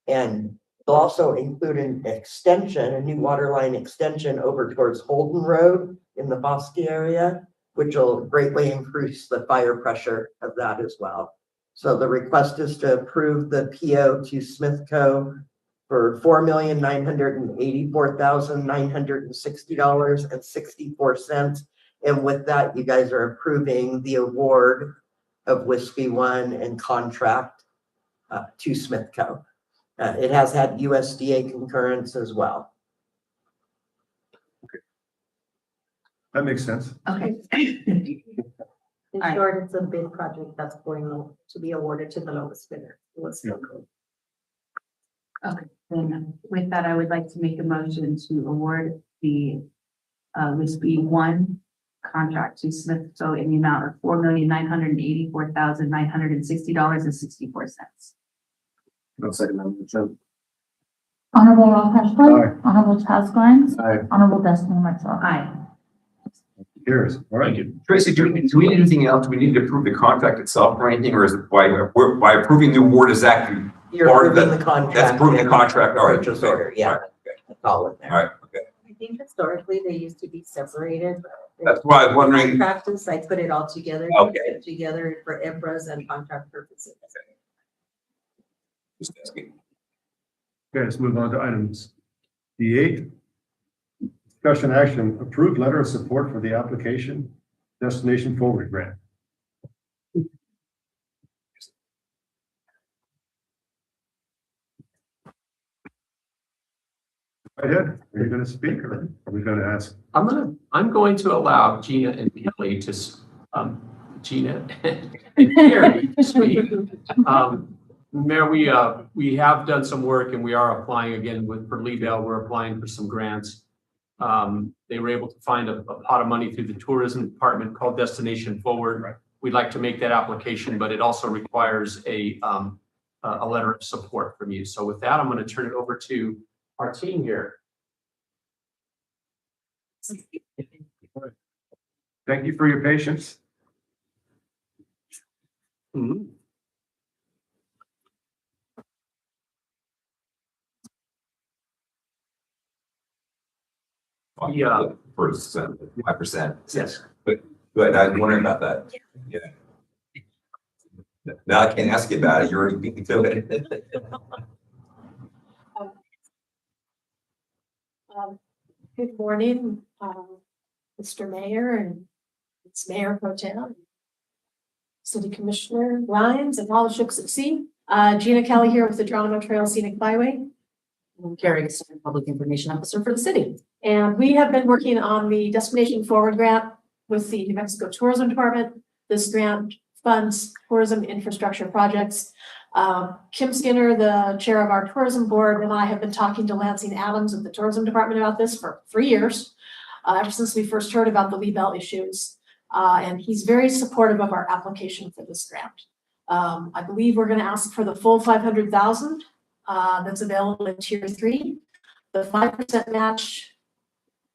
and they'll also include an extension, a new water line extension over towards Holden Road in the Bosque area, which will greatly increase the fire pressure of that as well. So the request is to approve the PO to Smithco for $4,984,960.64. And with that, you guys are approving the award of Whiskey One and contract to Smithco. It has had USDA concurrence as well. That makes sense. Okay. In Alright. short, it's a bid project that's going to be awarded to the lowest bidder. Okay, then with that, I would like to make a motion to award the WISB one contract to Smithville in the amount of $4,984,960.64. No second motion. Honorable Rob Aye. Heschler. Honorable Chaz Glines. Aye. Honorable Destiny Metzel. Aye. Carries. All right. Tracy, do we need anything else? Do we need to approve the contract itself or anything, or is it by approving the award, is that You're part of approving that? the contract. That's approving the and contract, all right. Purchase order, yeah. That's all in All there. right, okay. I think historically they used to be separated. That's why I was wondering. Practice, I put it all together. Okay. Together for IMPRAs and contract purposes. Just asking. Okay, let's move on to items D8. Discussion action, approved letter of support for the application Destination Forward Grant. Go ahead. Are you going to speak or are we going to ask? I'm going to allow Gina and Kelly to, Gina and Carrie to speak. Mayor, we have done some work and we are applying again for Lee Bell. We're applying for some grants. They were able to find a pot of money through the tourism department called Destination Forward. Right. We'd like to make that application, but it also requires a letter of support from you. So with that, I'm going to turn it over to our team here. Thank you for your patience. Mhm. Yeah. For 5%. Yes. But I was wondering about that. Yeah. Now I can't ask you about it. You're already beating to it. Good morning, Mr. Mayor and it's Mayor Pro Tem, City Commissioner Lyons and all the ships at sea. Gina Kelly here with the Geronimo Trail Scenic Byway. I'm Carrie Gaston, Public Information Officer for the city. And we have been working on the Destination Forward grant with the New Mexico Tourism Department. This grant funds tourism infrastructure projects. Kim Skinner, the chair of our tourism board, and I have been talking to Lansing Adams of the tourism department about this for 3 years, ever since we first heard about the Lee Bell issues. And he's very supportive of our application for this grant. I believe we're going to ask for the full 500,000 that's available in tier 3. The 5% match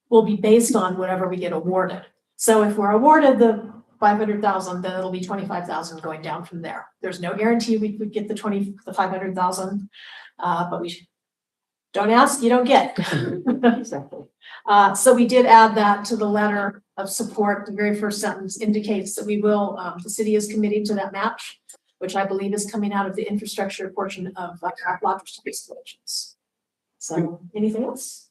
will be based on whatever we get awarded. So if we're awarded the 500,000, then it'll be 25,000 going down from there. There's no guarantee we could get the 500,000, but we don't ask, you don't get. Exactly. So we did add that to the letter of support. The very first sentence indicates that we will, the city is committed to that match, which I believe is coming out of the infrastructure portion of our lodging installations. So anything else?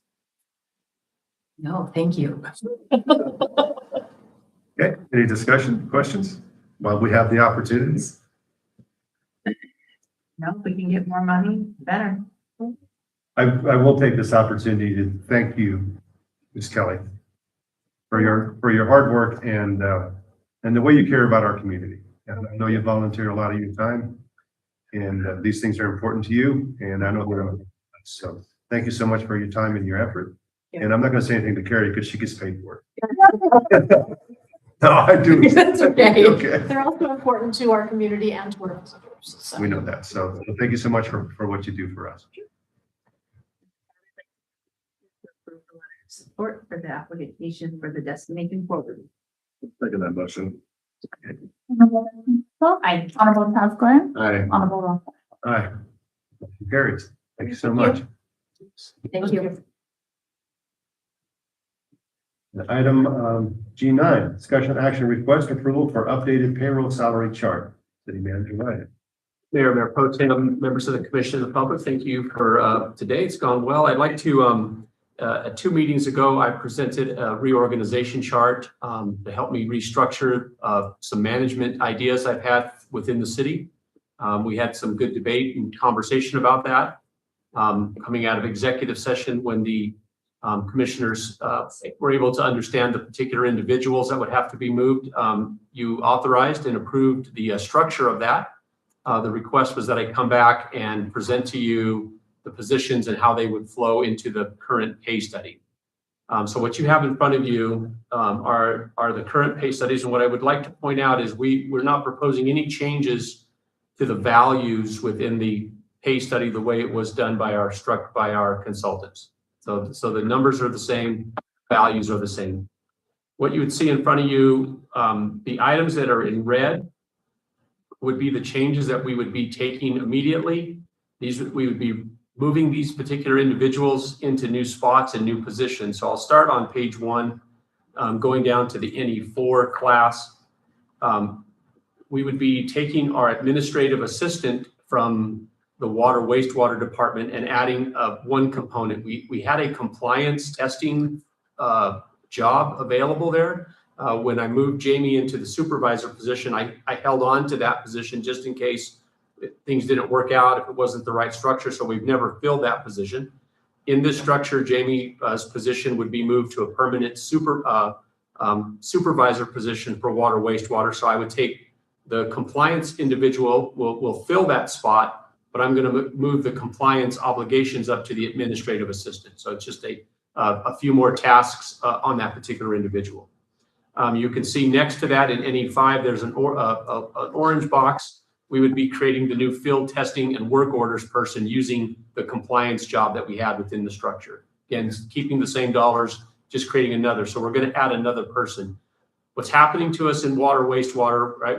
No, thank you. Okay, any discussion, questions? While we have the opportunities. No, if we can get more money, better. I will take this opportunity to thank you, Ms. Kelly, for your hard work and the way you care about our community. And I know you volunteer a lot of your time, and these things are important to you, and I know they're important. So thank you so much for your time and your effort. And I'm not going to say anything to Carrie because she gets paid for it. No, I do. That's okay. Okay. They're also important to our community and to our visitors. So. We know that. So thank you so much for what you do for us. Support for the application for the Destination Forward. Second that motion. Honorable Metzel. Aye. Honorable Chaz Glines. Aye. Honorable Rob. Aye. Carries. Thank you so much. Thank you. Item G9, discussion action request approval for updated payroll salary chart. City Manager Ryan. Mayor Pro Tem, members of the commission, the public, thank you for today. It's gone well. I'd like to, 2 meetings ago, I presented a reorganization chart to help me restructure some management ideas I've had within the city. We had some good debate and conversation about that. coming out of executive session when the commissioners were able to understand the particular individuals that would have to be moved. You authorized and approved the structure of that. The request was that I come back and present to you the positions and how they would flow into the current pay study. So what you have in front of you are the current pay studies. And what I would like to point out is we're not proposing any changes to the values within the pay study the way it was done by our consultants. So the numbers are the same, values are the same. What you would see in front of you, the items that are in red would be the changes that we would be taking immediately. We would be moving these particular individuals into new spots and new positions. So I'll start on page 1, going down to the NE4 class. We would be taking our administrative assistant from the water wastewater department and adding one component. We had a compliance testing job available there. When I moved Jamie into the supervisor position, I held on to that position just in case things didn't work out, if it wasn't the right structure. So we've never filled that position. In this structure, Jamie's position would be moved to a permanent supervisor position for water wastewater. So I would take the compliance individual will fill that spot, but I'm going to move the compliance obligations up to the administrative assistant. So it's just a few more tasks on that particular individual. You can see next to that in NE5, there's an orange box. We would be creating the new field testing and work orders person using the compliance job that we had within the structure. Again, keeping the same dollars, just creating another. So we're going to add another person. What's happening to us in water, wastewater, right?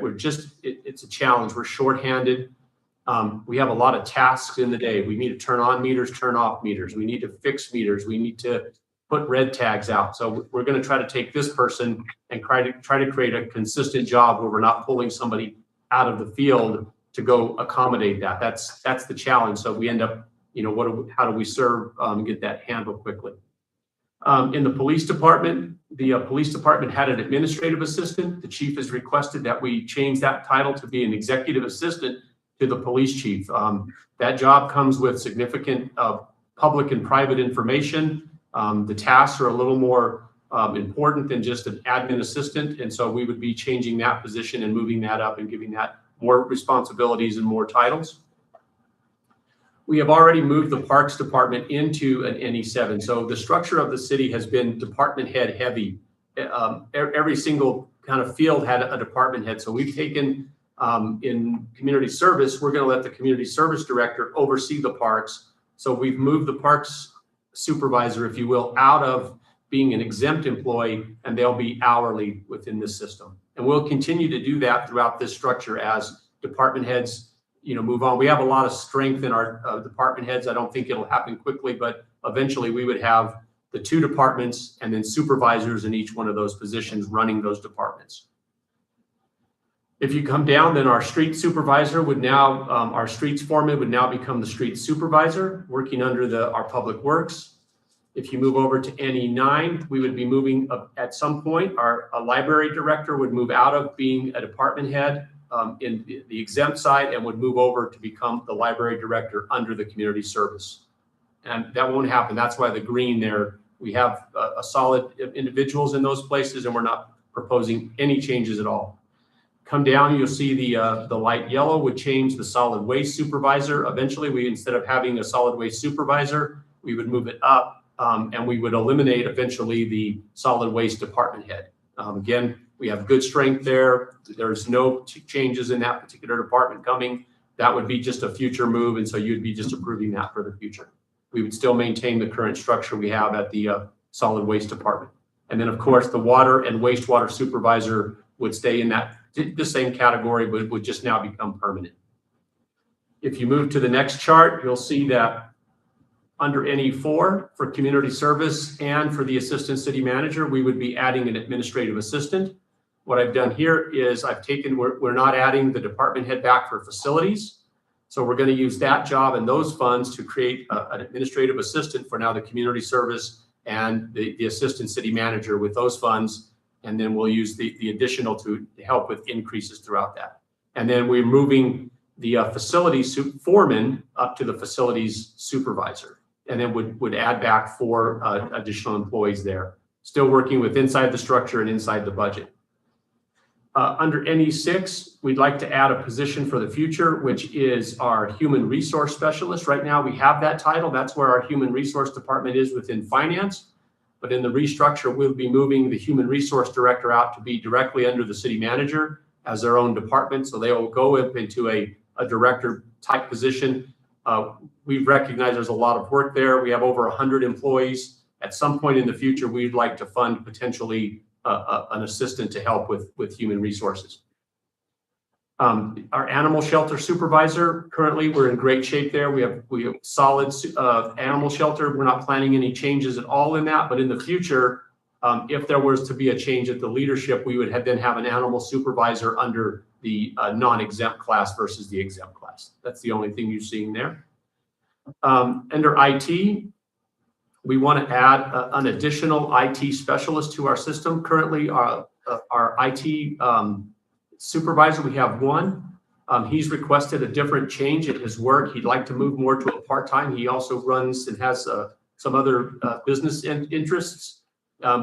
It's a challenge. We're shorthanded. We have a lot of tasks in the day. We need to turn on meters, turn off meters. We need to fix meters. We need to put red tags out. So we're going to try to take this person and try to create a consistent job where we're not pulling somebody out of the field to go accommodate that. That's the challenge. So we end up, how do we serve and get that handled quickly? In the police department, the police department had an administrative assistant. The chief has requested that we change that title to be an executive assistant to the police chief. That job comes with significant public and private information. The tasks are a little more important than just an admin assistant. And so we would be changing that position and moving that up and giving that more responsibilities and more titles. We have already moved the Parks Department into an NE7. So the structure of the city has been department head heavy. Every single kind of field had a department head. So we've taken in community service, we're going to let the community service director oversee the parks. So we've moved the parks supervisor, if you will, out of being an exempt employee, and they'll be hourly within this system. And we'll continue to do that throughout this structure as department heads move on. We have a lot of strength in our department heads. I don't think it'll happen quickly, but eventually we would have the 2 departments and then supervisors in each one of those positions running those departments. If you come down, then our street supervisor would now, our streets foreman would now become the street supervisor, working under our public works. If you move over to NE9, we would be moving at some point, a library director would move out of being a department head in the exempt side and would move over to become the library director under the community service. And that won't happen. That's why the green there, we have a solid individuals in those places, and we're not proposing any changes at all. Come down, you'll see the light yellow would change the solid waste supervisor. Eventually, instead of having a solid waste supervisor, we would move it up and we would eliminate eventually the solid waste department head. Again, we have good strength there. There's no changes in that particular department coming. That would be just a future move, and so you'd be just approving that for the future. We would still maintain the current structure we have at the solid waste department. And then, of course, the water and wastewater supervisor would stay in the same category, but would just now become permanent. If you move to the next chart, you'll see that under NE4 for community service and for the assistant city manager, we would be adding an administrative assistant. What I've done here is we're not adding the department head back for facilities. So we're going to use that job and those funds to create an administrative assistant for now the community service and the assistant city manager with those funds. And then we'll use the additional to help with increases throughout that. And then we're moving the facilities foreman up to the facilities supervisor, and then would add back 4 additional employees there. Still working with inside the structure and inside the budget. Under NE6, we'd like to add a position for the future, which is our human resource specialist. Right now, we have that title. That's where our human resource department is within finance. But in the restructure, we'll be moving the human resource director out to be directly under the city manager as their own department. So they will go up into a director type position. We recognize there's a lot of work there. We have over 100 employees. At some point in the future, we'd like to fund potentially an assistant to help with human resources. Our animal shelter supervisor, currently we're in great shape there. We have solid animal shelter. We're not planning any changes at all in that, but in the future, if there was to be a change at the leadership, we would then have an animal supervisor under the non-exempt class versus the exempt class. That's the only thing you're seeing there. Under IT, we want to add an additional IT specialist to our system. Currently, our IT supervisor, we have 1. He's requested a different change in his work. He'd like to move more to a part-time. He also runs and has some other business interests.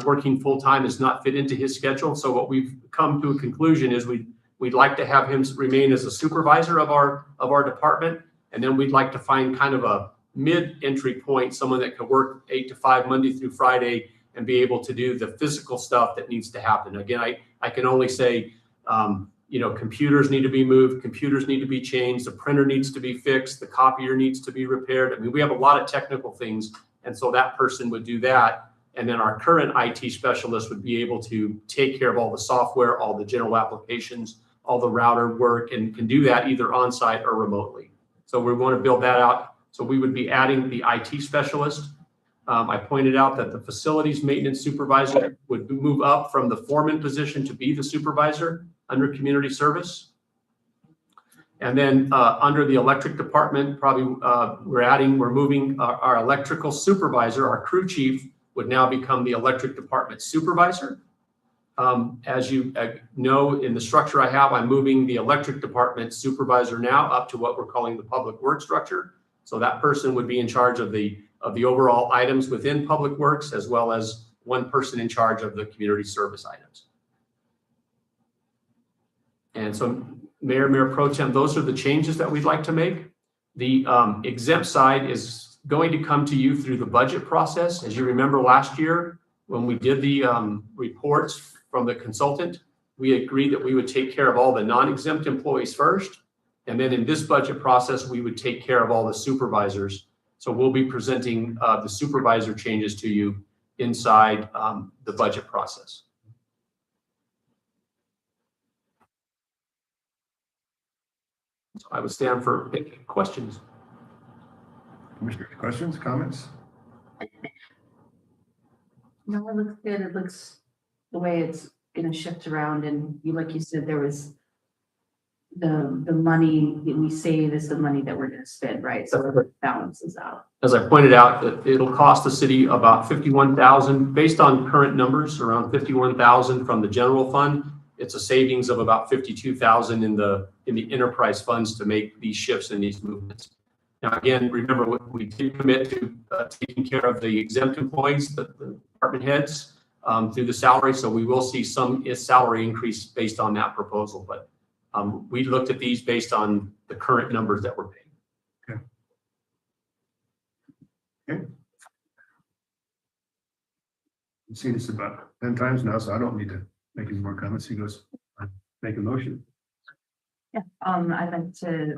Working full-time is not fit into his schedule. So what we've come to a conclusion is we'd like to have him remain as a supervisor of our department. And then we'd like to find kind of a mid-entry point, someone that could work 8 to 5 Monday through Friday and be able to do the physical stuff that needs to happen. Again, I can only say, computers need to be moved, computers need to be changed, the printer needs to be fixed, the copier needs to be repaired. I mean, we have a lot of technical things, and so that person would do that. And then our current IT specialist would be able to take care of all the software, all the general applications, all the router work, and can do that either on-site or remotely. So we want to build that out. So we would be adding the IT specialist. I pointed out that the facilities maintenance supervisor would move up from the foreman position to be the supervisor under community service. And then under the electric department, probably we're moving our electrical supervisor, our crew chief would now become the electric department supervisor. As you know, in the structure I have, I'm moving the electric department supervisor now up to what we're calling the public works structure. So that person would be in charge of the overall items within Public Works, as well as 1 person in charge of the community service items. And so Mayor Pro Tem, those are the changes that we'd like to make. The exempt side is going to come to you through the budget process. As you remember last year, when we did the reports from the consultant, we agreed that we would take care of all the non-exempt employees first. And then in this budget process, we would take care of all the supervisors. So we'll be presenting the supervisor changes to you inside the budget process. So I would stand for questions. Commissioner, questions, comments? No, it looks good. It looks the way it's gonna shift around, and like you said, there was the money that we save is the money that we're gonna spend, right? So it balances out. As I pointed out, it'll cost the city about $51,000 based on current numbers, around $51,000 from the general fund. It's a savings of about $52,000 in the enterprise funds to make these shifts and these movements. Now, again, remember we did commit to taking care of the exempt employees, the department heads through the salary. So we will see some salary increase based on that proposal, but we looked at these based on the current numbers that we're paying. Okay. I've seen this about 10 times now, so I don't need to make any more comments. He goes, make a motion. Yeah, I'd like to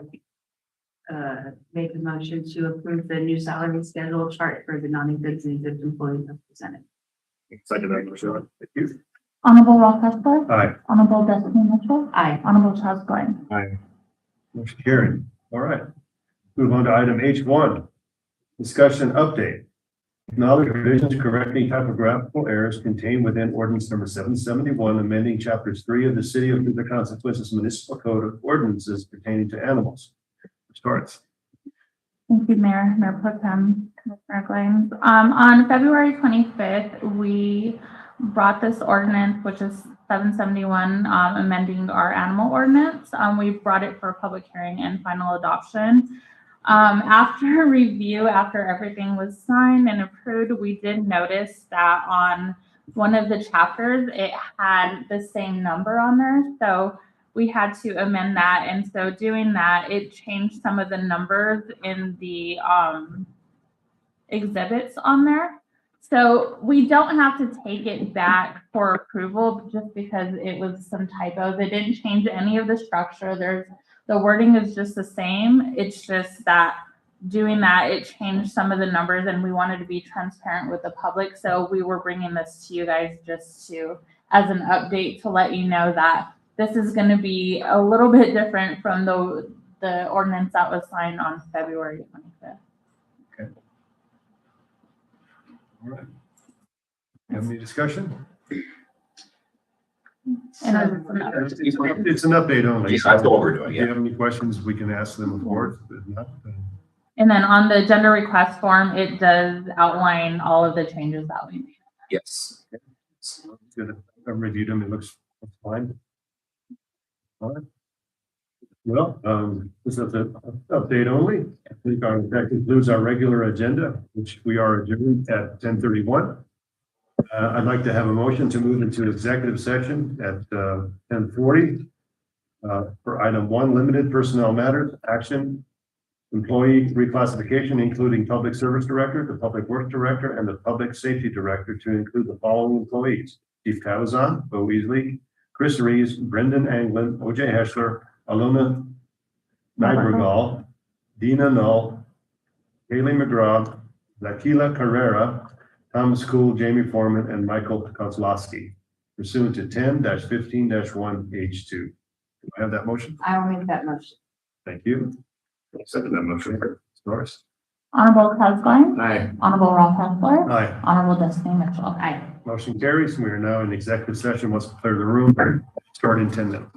make a motion to approve the new salary schedule chart for the non-exempt and exempt employees as presented. Second that, Michelle. Thank you. Honorable Ross Esper. Aye. Honorable Destiny Mitchell. Aye. Honorable Charles Glenn. Aye. Motion carried. All right. Move on to item H1. Discussion update. Acknowledge revisions correcting typographical errors contained within ordinance number 771, amending chapters 3 of the City of Utah Consequences Municipal Code of Ordinances pertaining to animals. Starts. Thank you, Mayor Pro Tem, Commissioner Glaines. On February 25th, we brought this ordinance, which is 771, amending our animal ordinance. We brought it for public hearing and final adoption. After review, after everything was signed and approved, we did notice that on one of the chapters, it had the same number on there. So we had to amend that. And so doing that, it changed some of the numbers in the exhibits on there. So we don't have to take it back for approval just because it was some typos. It didn't change any of the structure. The wording is just the same. It's just that doing that, it changed some of the numbers and we wanted to be transparent with the public. So we were bringing this to you guys just as an update to let you know that this is going to be a little bit different from the ordinance that was signed on February 25th. All right. Have any discussion? And It's an update only. Yes, that's what we're doing, If you have any questions, we can ask them, of course. If not, And then on the agenda request form, it does outline all of the changes that we made. Yes. Good. I've reviewed them. It looks fine. All right. Well, this is an update only. I think that concludes our regular agenda, which we are adjourned at 10:31. I'd like to have a motion to move into executive session at 10:40 for item 1, limited personnel matters, action, employee reclassification, including public service director, the public works director, and the public safety director to include the following employees: Chief Cavazon, Bo Weasley, Chris Reeves, Brendan Anglin, OJ Heschler, Alona Nibergal, Dina Null, Haley McGraw, Lakila Carrera, Thomas Cool, Jamie Foreman, and Michael Kozlowski, pursuant to 10-15-1H2. Do I have that motion? I will make that motion. Thank you. Second that motion. Doris? Honorable Cosgline. Aye. Honorable Ralph Hessler. Aye. Honorable Destiny Mitchell. Aye. Motion carries. We are now in executive session. Let's clear the room. Start in 10 minutes.